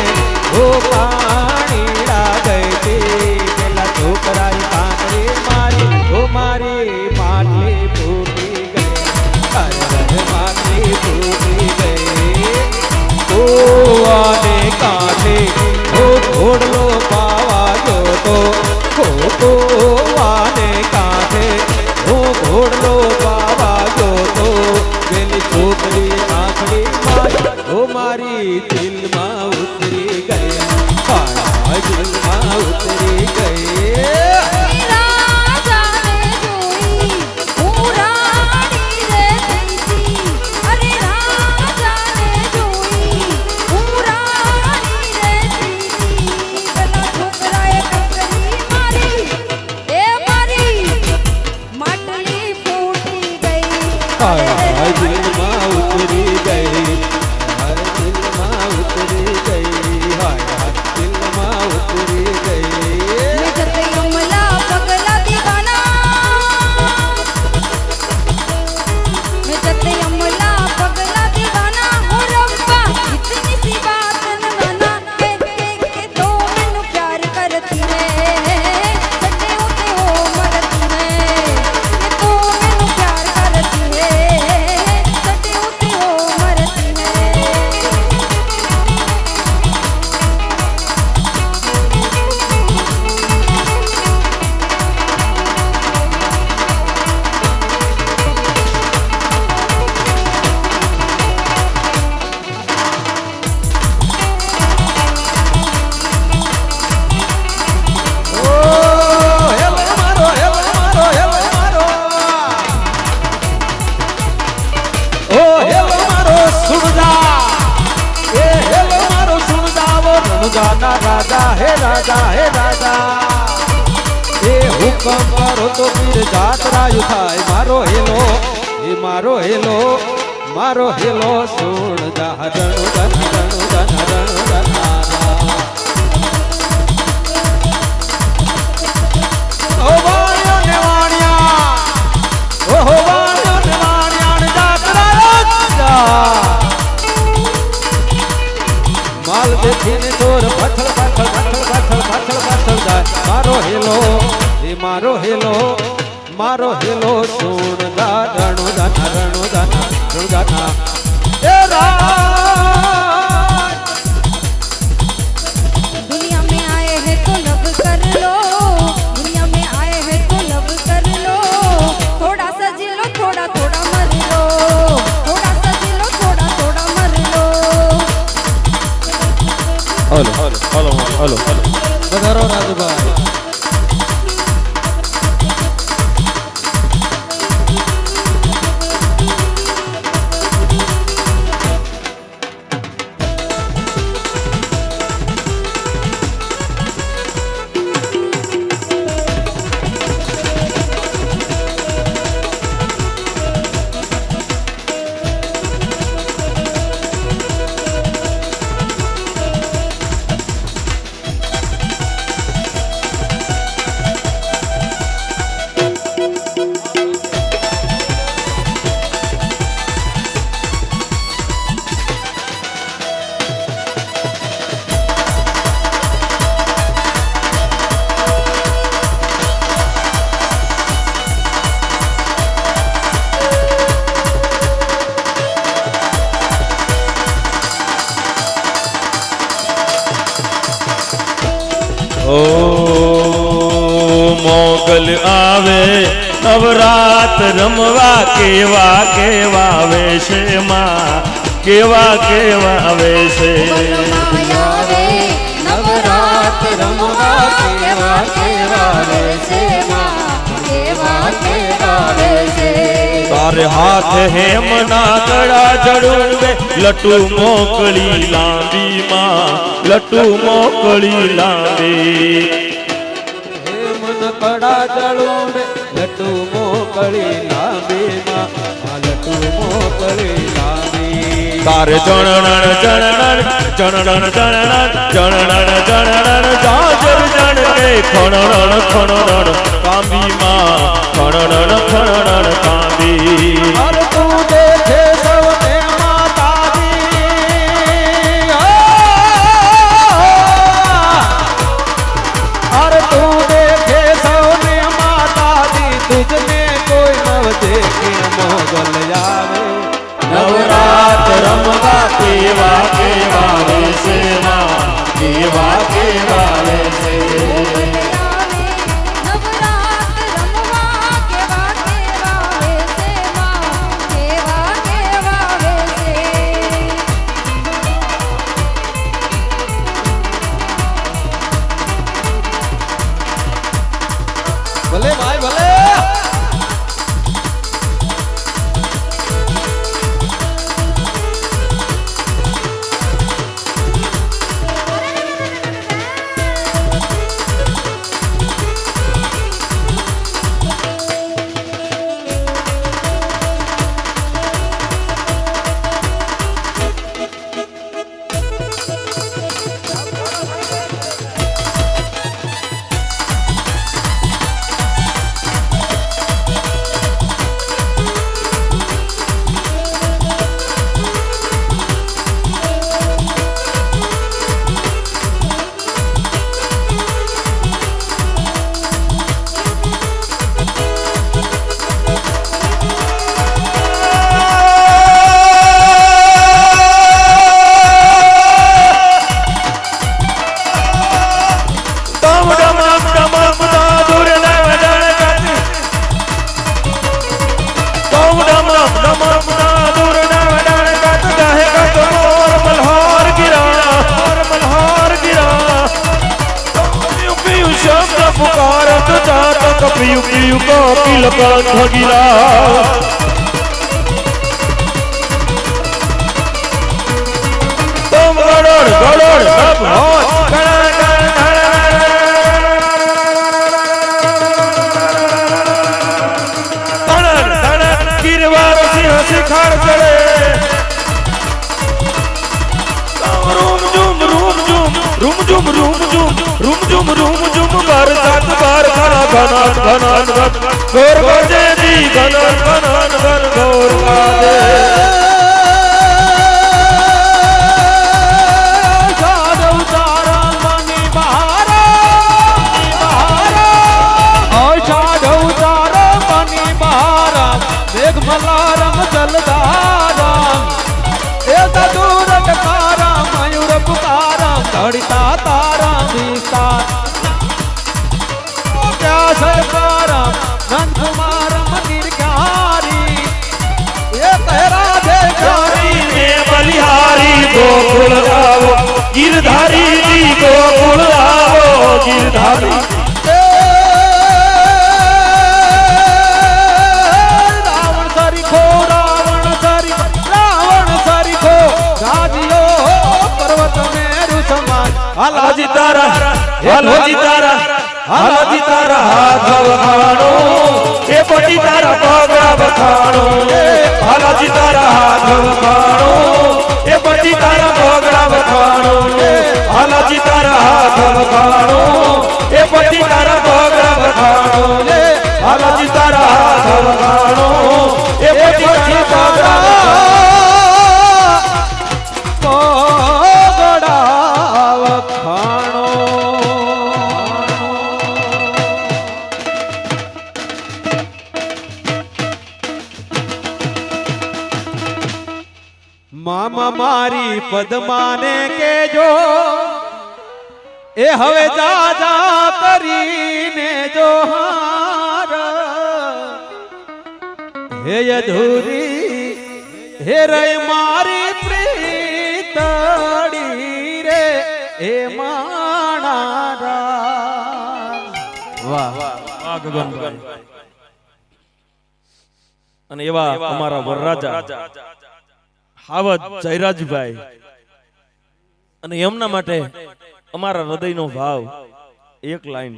वो पानी रा गए थे पेला छोकराई कांकरे मारी वो मारी माटली फूटी गई अरे माटली फूटी गई को आने काहे वो घोड़लो पावा जो तो आने काहे घोड़लो बाबा जो तो પેલી છોકરી આંખડી મારી ઓ મારી દિલમાં ઉતરી ગઈ મારા દિલમાં ઉતરી ગઈ રાજાને જોઈ હું રાણી રે થઈ અરે રાજાને જોઈ હું રાણી રે થઈ પેલા છોકરાએ ટકરી મારી એ મારી માટલી ફૂટી ગઈ હાય દિલમાં ઉતરી ગઈ હાય દિલમાં ઉતરી ગઈ હાય દિલમાં ઉતરી ગઈ मैं जते अमला पगला दीवाना मैं जते अमला पगला दीवाना हो रब्बा इतनी सी बात न माना के तो मैनू प्यार करती है सटे होते हो मरती है के तो मैनू प्यार करती है सटे होते हो मरती है ઓ હેલો મારો હેલો મારો હેલો મારો ઓ હેલો મારો સુણજા એ હેલો મારો સુણજા વો રણજાના રાજા હે રાજા હે રાજા એ હુકમ કરો તો પીર જાત્રાયુ થાય મારો હેલો એ મારો હેલો સુણજા રણુ ધન રણુ ધન રણુ ધન ઓ વાણિયો ને વાણિયા મારો હેલો એ મારો હેલો મારો હેલો સોનદા રણુદાના રણુદાના રણુદાના એ રાજ दुनिया में आए हैं तो लब कर लो, दुनिया में आए हैं तो लब कर लो, थोड़ा सा जी लो थोड़ा थोड़ा मर लो, थोड़ा सा जी लो थोड़ा थोड़ा मर लो। Hello hello hello hello hello વધારો રાજભાઈ ओ मोगल आवे नवरात रमवा केवा केवा वेशे माँ केवा केवा वेशे माया वे नवरात रमवा केवा केवा वैसे माँ केवा केवा वैसे। तारे हाथ हेमना कड़ा जड़ूबे लटू मोकली लांबी माँ लटू मोकली लांबी मन कड़ा जड़ूंबे लट्टू मोकली लांबी माँ लट्टू मोकली लांबी तारे जनन जनन जनन जनन जनन जनन जाजर जन के खणन खणन कांबी माँ खणन खणन कांबी अरे तू देखे सबने माता दी अरे तू देखे सबने माता दी तुझने कोई नव देखे मोगल आवे नवरात रमवा केवा केवा वेशे माँ केवा केवा वेशे नवरात रमवा केवा केवा वैसे माँ केवा केवा वैसे। भले भाई भले पियु पियु को पिलकान भगिरा तुम गड़ोड़ गड़ोड़ सब होत तड़न तड़न गिरवा सिंह शिखर चढ़े रूम झुम रूम झुम बरसात बरखा घनन घनन घन घोर बजे दी घनन घनन घन घोर बाजे जादव तारा मनी बहारा જલધારા એ દૂર ટકારા મયુર પુકારા ધડતા તારા વિસ્તાર ક્યાં સરકારા નંદ કુમાર મંદિર ક્યારી એ તહેરા દેખારી ને બલિહારી ગોકુળ આવો ગિરધારી જી ગોકુળ આવો ગિરધારી રાવણ સરીખો રાજીઓ પર્વત મેરુ સમાન હાલાજી તારા હાલાજી તારા હાથ વખાણો એ પટી તારા પગડા વખાણો હાલાજી તારા હાથ વખાણો એ પટી તારા પગડા વખાણો હાલાજી તારા હાથ વખાણો એ પટી તારા પગડા વખાણો હાલાજી તારા હાથ વખાણો એ પટી તારા પગડા મામા મારી પદ્માને કેજો એ હવે જાજા કરીને જો હાર હે અધૂરી હે રે મારી પ્રીતડી રે એ માણારા વાહ વાહ ગગનભાઈ અને એવા અમારા વરરાજા હાવજ જયરાજભાઈ અને એમના માટે અમારા હૃદયનો ભાવ એક લાઈન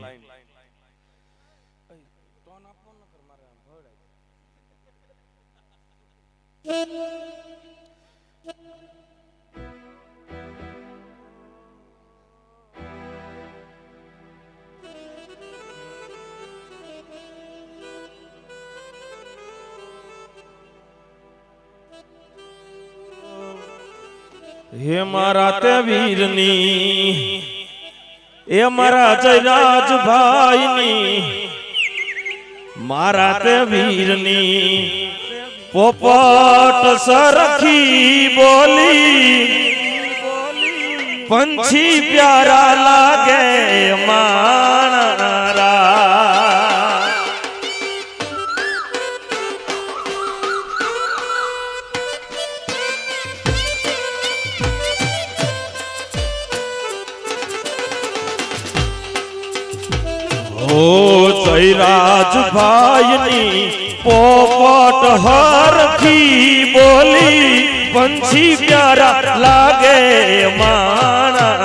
હે મારા તે વીરની એ મારા જયરાજભાઈની મારા તે વીરની પોપટ સરખી બોલી પંછી પ્યારા લાગે મારા ઓ જયરાજભાઈની પોપટ હરખી બોલી પંછી પ્યારા લાગે મારા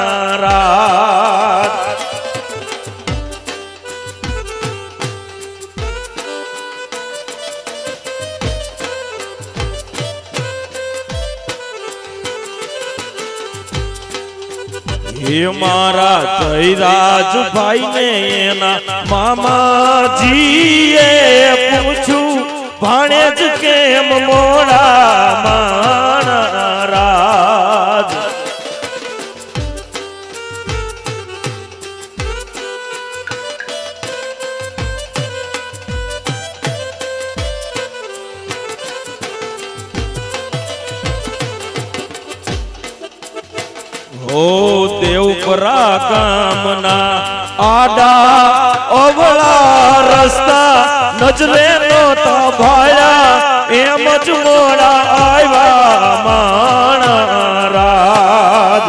હે મારા જયરાજભાઈ ને એના મામાજીએ પૂછ્યું ભાણેજ કેમ મોડા મારા રાજ ઓ દેવપરા ગામના આડા અવળા રસ્તા નજરે નોતા ભાયા એમ જ મોડા આવ્યા માણા રાજ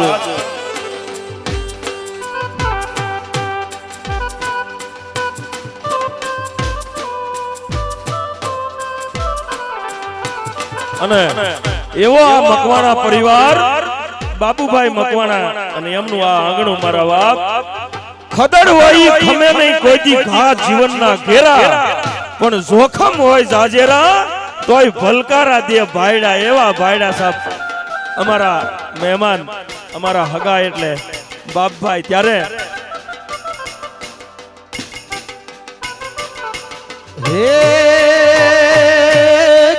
અને એવો આ મકવાણા પરિવાર બાબુભાઈ મકવાણા અને એમનું આ આંગણું મારા બાપ ખદડ હોય ખમે નહીં કોઈ દી ઘા જીવનના ઘેરા પણ જોખમ હોય જાજેરા તોય ભલકારા દે ભાઈડા એવા ભાઈડા સાહેબ અમારા મહેમાન અમારા હગા એટલે બાપભાઈ ત્યારે હે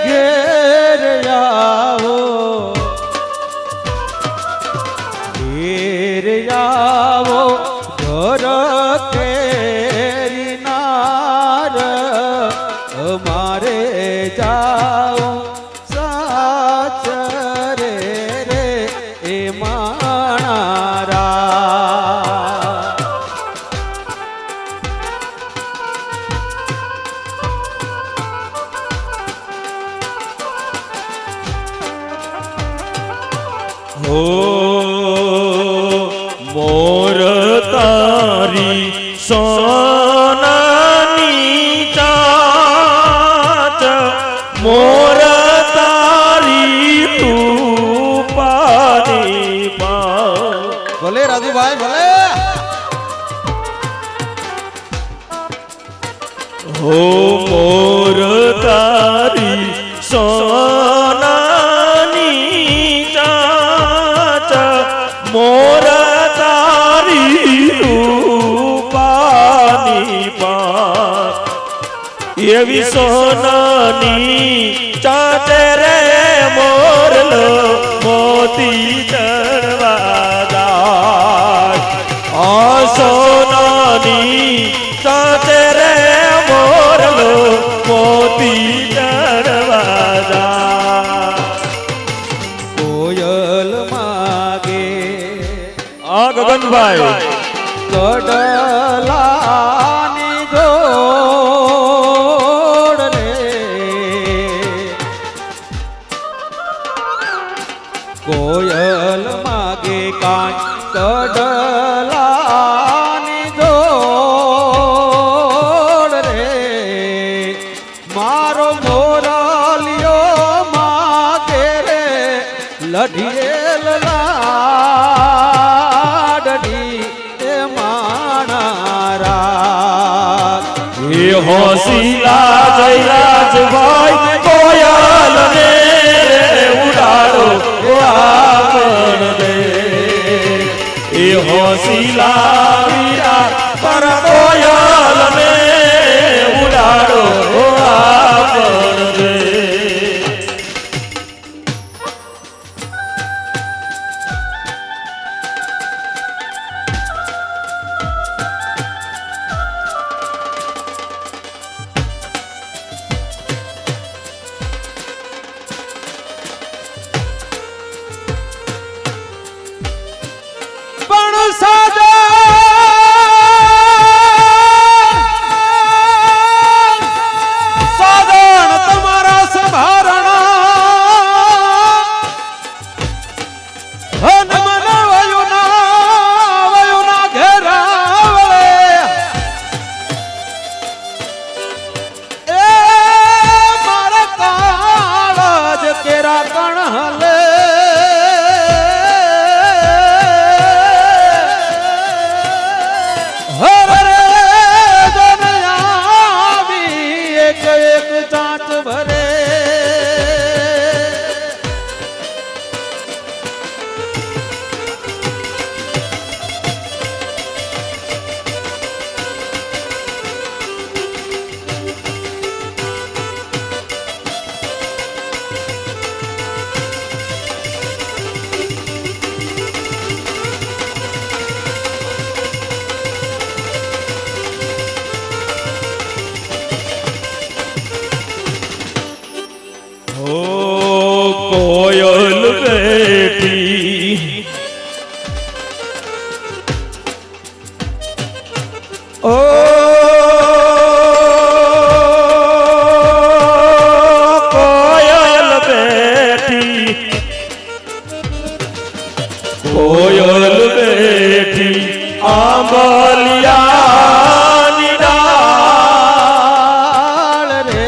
ઘેર આવો ઘેર આવો ઘર કેરી નાર અમારે જાઓ ઓ મોર તારી સોનાની ચાચ મોર તારી રૂપાની પા ભલે રાજુભાઈ ભલે હો મોર તારી સોનાની ચાચ મોર તારી રૂપાની પા એવી સોનાની ચાચે રે મોરલો મોતી ચડવા જાય આ સોનાની ચાચે રે મોરલો મોતી ચડવા જાય કોયલ માગે આ ગગનભાઈ કડલાની જોડ રે કોયલ માગે કાંઈ કડલાની જોડ રે મારો મોરલિયો માગે રે લઢિયેલ લાડડી એ માણારા એ હોશીલા જયરાજભાઈ કોયલ ને ઉડાડો આગળ દે એ હોશીલા વીરા પર કોયલ ને ઉડાડો આગળ દે પણ સાજા સાધન તમારા સંભારણા હન મન વયુના ઘેરાવળે એ મારા કાળજ કેરા કણહલે કોયલ બેઠી ઓ કોયલ બેઠી કોયલ બેઠી આંબલિયાની ડાળ રે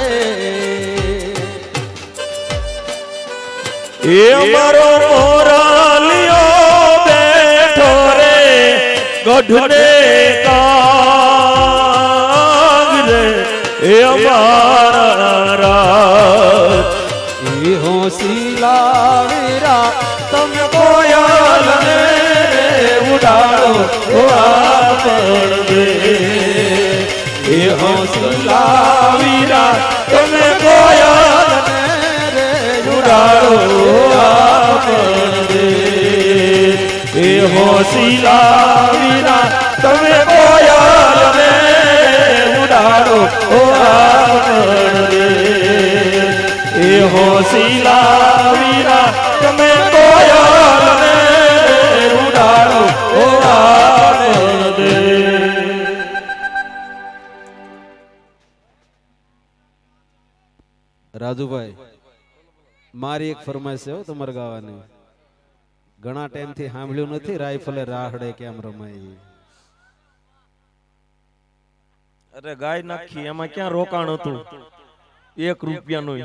એ મારો મોરલિયો બેઠો રે ગઢને કાગ રે એ અમારા રાજ એ હોશીલા વીરા તમે કોયલ ને ઉડાડો આગળ દે એ હોશિલા વીરા તમે કોયલ ને ઉડાડો આગળ દે એ હોશિલા વીરા તમે કોયલ ને ઉડાડો આગળ દે એ હોશિલા વીરા તમે કોયલ ને ઉડાડો આગળ દે રાજુભાઈ મારી એક ફરમાઈશ છે હો તમારે ગાવાની ઘણા ટાઈમથી સાંભળ્યું નથી રાઇફલે રાહડે કેમ રમાય. અરે ગાય નાખી એમાં ક્યાં રોકાણ હતું? 1 રૂપિયાનું.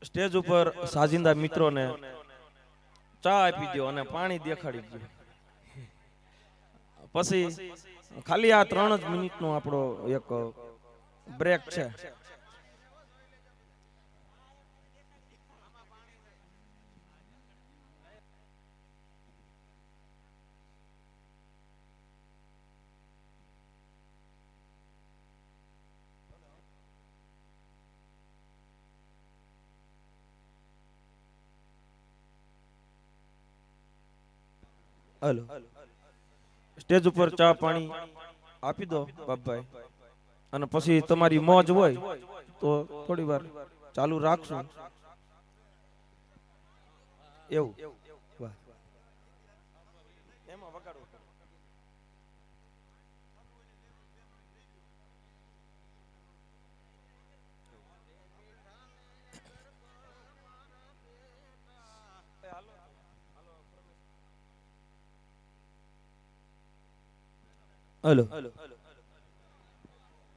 સ્ટેજ ઉપર સાજિંદા મિત્રોને ચા આપી દો અને પાણી દેખાડી દો. પછી ખાલી આ 3 જ મિનિટનો આપણો એક બ્રેક છે. હલો, સ્ટેજ ઉપર ચા પાણી આપી દો બાપભાઈ, અને પછી તમારી મોજ હોય તો થોડી વાર ચાલુ રાખશું. એવું વાહ. એમાં વગાડો. હલો,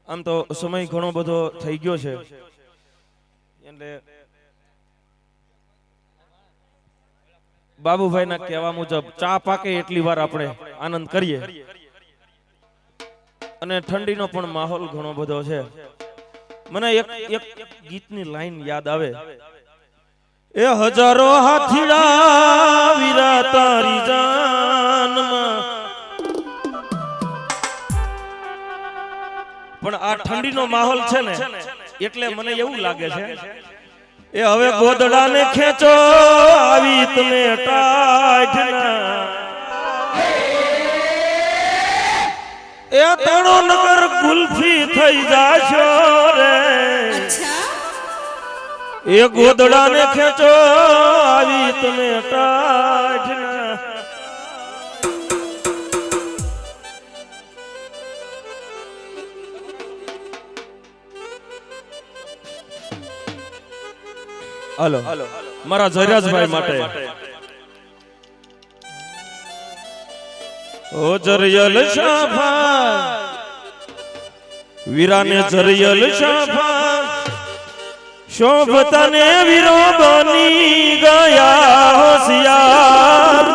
આમ તો સમય ઘણો બધો થઈ ગયો છે એટલે બાબુભાઈના કહેવા મુજબ ચા પાકે એટલી વાર આપણે આનંદ કરીએ. અને ઠંડીનો પણ માહોલ ઘણો બધો છે. મને એક ગીતની લાઈન યાદ આવે, એ હજારો હાથીડા વીરા તારી જાનમાં. પણ આ ઠંડીનો માહોલ છે ને એટલે મને એવું લાગે છે એ હવે ગોદડાને ખેંચો આવી તમે ટાઢના. એ તણો નગર ગુલ્ફી થઈ જાશો રે. એ ગોદડાને ખેંચો આવી તમે ટાઢના. હલો, મારા જરિયાજભાઈ માટે. ઓ જરિયલ શાફા વીરાને જરિયલ શાફા શોભતાને વીરો બની ગયા હોશિયાર.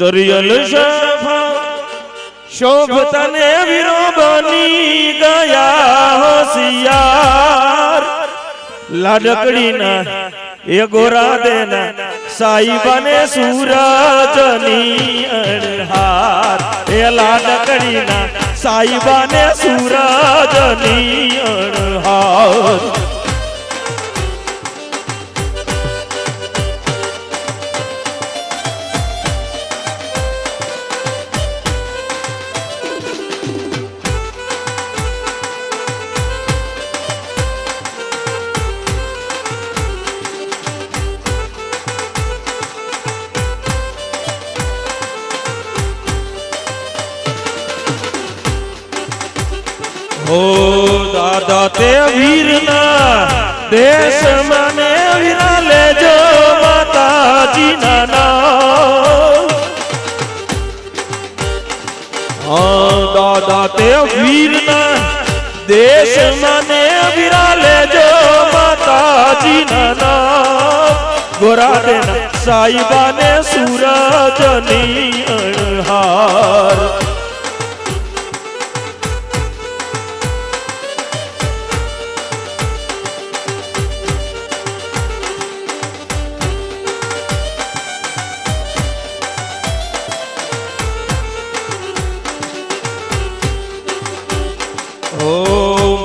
જરિયલ શાફા શોભતાને વીરો બની ગયા હોશિયાર. લાડકડીના એ ગોરા દેના સાઈબાને સૂરજની અણહાર. એ લાડકડીના સાઈબાને સૂરજની અણહાર. ઓ દાદા તે વીરના દેશમાં ને વીરા લેજો માતાજીના નામ. હા દાદા તે વીરના દેશમાં ને વીરા લેજો માતાજીના નામ. ગોરા દેના સાઈબાને સૂરજની અણહાર.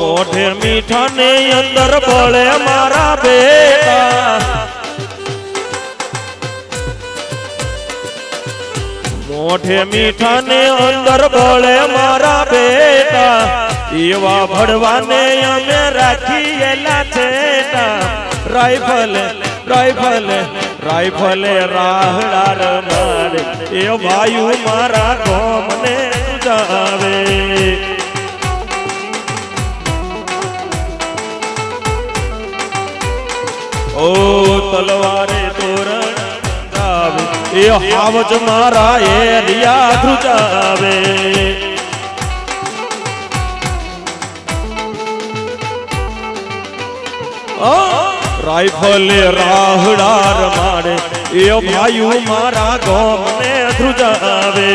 મોઢે મીઠા ને અંદર બોલે મારા બેટા. મોઢે મીઠા ને અંદર બોલે મારા બેટા. એવા ભડવાને અમે રાખીએલા છે રાઈફલ રાઈફલ રાઈફલ રાહડાર મારે એ વાયુ મારા ગોમને જાવે ઓ તલવારે તોરણ આવે એ હાવજ મારા એરિયા ધ્રુજાવે રાઈફલ રાહડાર મારે એ ભાયુ મારા ગોમને ધ્રુજાવે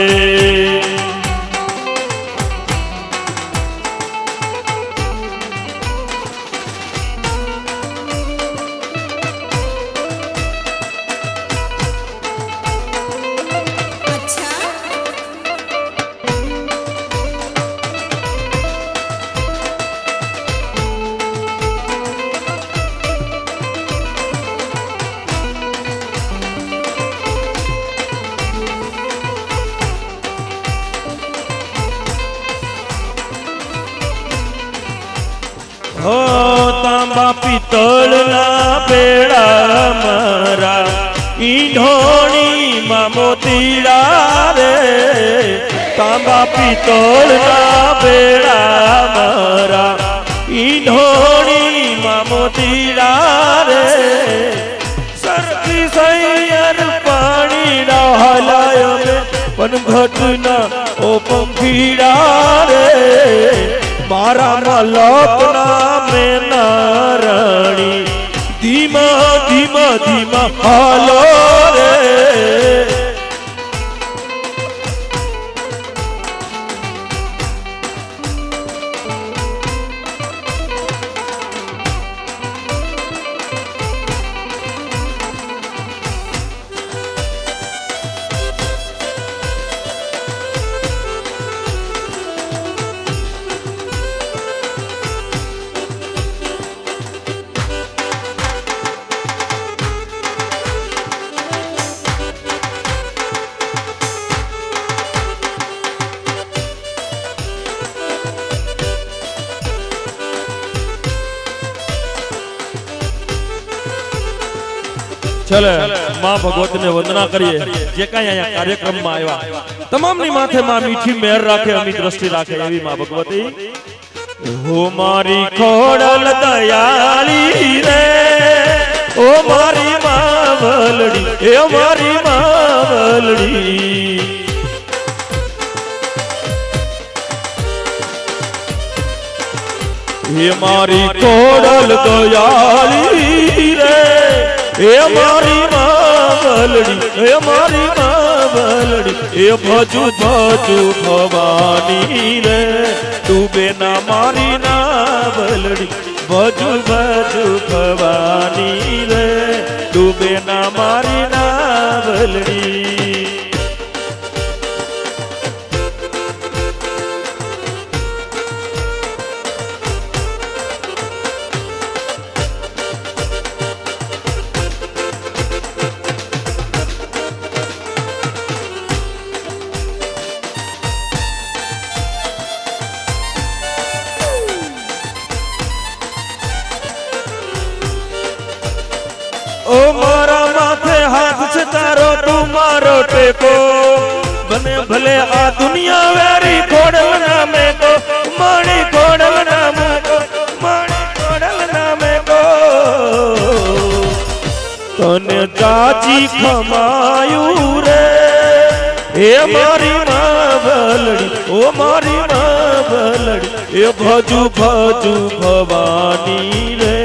હો તાંબા પિત્તળના પેડા મારા ઈંઢોણી માં મોતીડા રે તાંબા પિત્તળના પેડા મારા ઈંઢોણી માં મોતીડા રે સરખી સૈયર પાણી ડાલાય પણ ઘટના ઓ પંખીડા રે મારા મલકના મેના રાણી ધીમા ધીમા ધીમા હાલો રે चले मां भगवती ने वंदना करिए जे काई आया कार्यक्रम में आया तमाम नी माथे मां मीठी मेहर राखे अमी दृष्टि राखे एवी मां भगवती हो मारी खोड़ल दयाली रे ओ मारी मावलड़ी ए मारी मावलड़ी ये मारी खोड़ल दयाली रे ए मारी मावलड़ी ए मारी मावलड़ी ए भजू भजू भवानी रे डूबे ना मारी नावलड़ी भजू भजू भवानी रे डूबे ना मारी नावलड़ी ओ मारा माथे हाथ से तारो तू मारो टेको बने भले आ दुनिया वेरी खोड़ल नामे को माणी खोड़ल नामे को माणी खोड़ल नामे को तने चाची खमायू रे ए मारी मावलड़ी ओ मारी मावलड़ी ए भजू भजू भवानी रे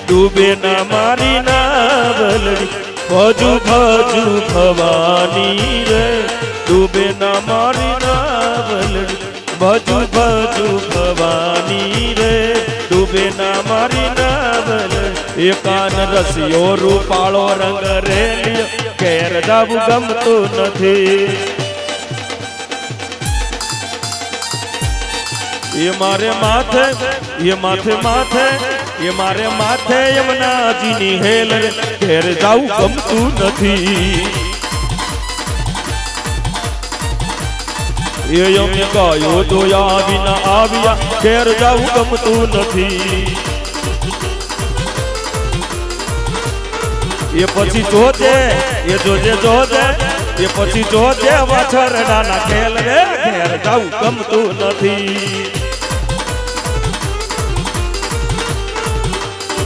डूबे ना मारी नावलड़ी भजू भजू भवानी रे डूबे ना मारी नावलड़ी भजू भजू भवानी रे डूबे ना मारी नावलड़ी ए कान रसियो रूपाळो रंग रेलियो केर जाबू गमतो नथी ये मारे माथे ये माथे माथे ये मारे माथे यमुना जी नी हेल घेर जाऊ गमतू नथी એ અમે ગાયો જોયા વિના આવ્યા ઘેર જાવું ગમતું નથી એ પછી જોજે એ જોજે જોજે એ પછી જોજે વાછરડાના ખેલ રે ઘેર જાવું ગમતું નથી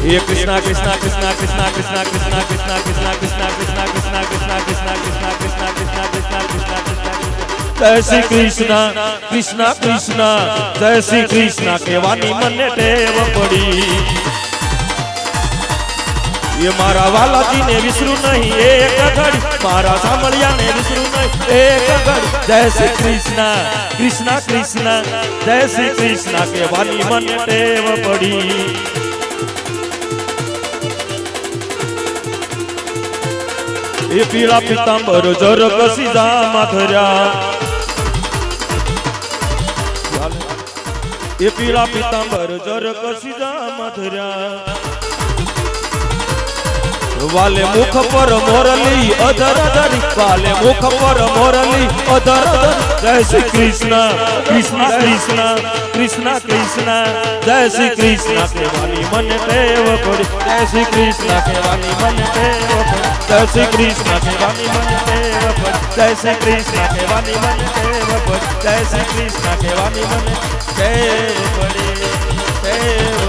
ये कृष्णा कृष्णा कृष्णा कृष्णा कृष्णा कृष्णा कृष्णा कृष्णा कृष्णा कृष्णा कृष्णा कृष्णा कृष्णा कृष्णा कृष्णा कृष्णा कृष्णा कृष्णा जय श्री कृष्णा कृष्णा कृष्णा जय श्री कृष्णा केवानी मने टेव पड़ी ये मारा वालाजी ने विसरू नहीं एक घड़ी मारा सामलिया ने विसरू नहीं एक घड़ी जय श्री कृष्णा कृष्णा कृष्णा जय श्री कृष्णा केवानी मने टेव पड़ी એ પીળા પિતાંબર જર કસીજા માથર્યા એ પીળા પિતાંબર જર કસીજા માથર્યા વાલે મુખ પર મોરલી અધર ધરી વાલે મુખ પર મોરલી અધર ધરી જય શ્રી કૃષ્ણ કૃષ્ણ કૃષ્ણ કૃષ્ણ કૃષ્ણ જય શ્રી કૃષ્ણ કેવાની મને ટેવ પડી જય શ્રી કૃષ્ણ કેવાની મને ટેવ પડી જય શ્રી કૃષ્ણ કેવાની મને ટેવ પડી જય શ્રી કૃષ્ણ કેવાની મને ટેવ પડી જય શ્રી કૃષ્ણ કેવાની મને ટેવ પડી ટેવ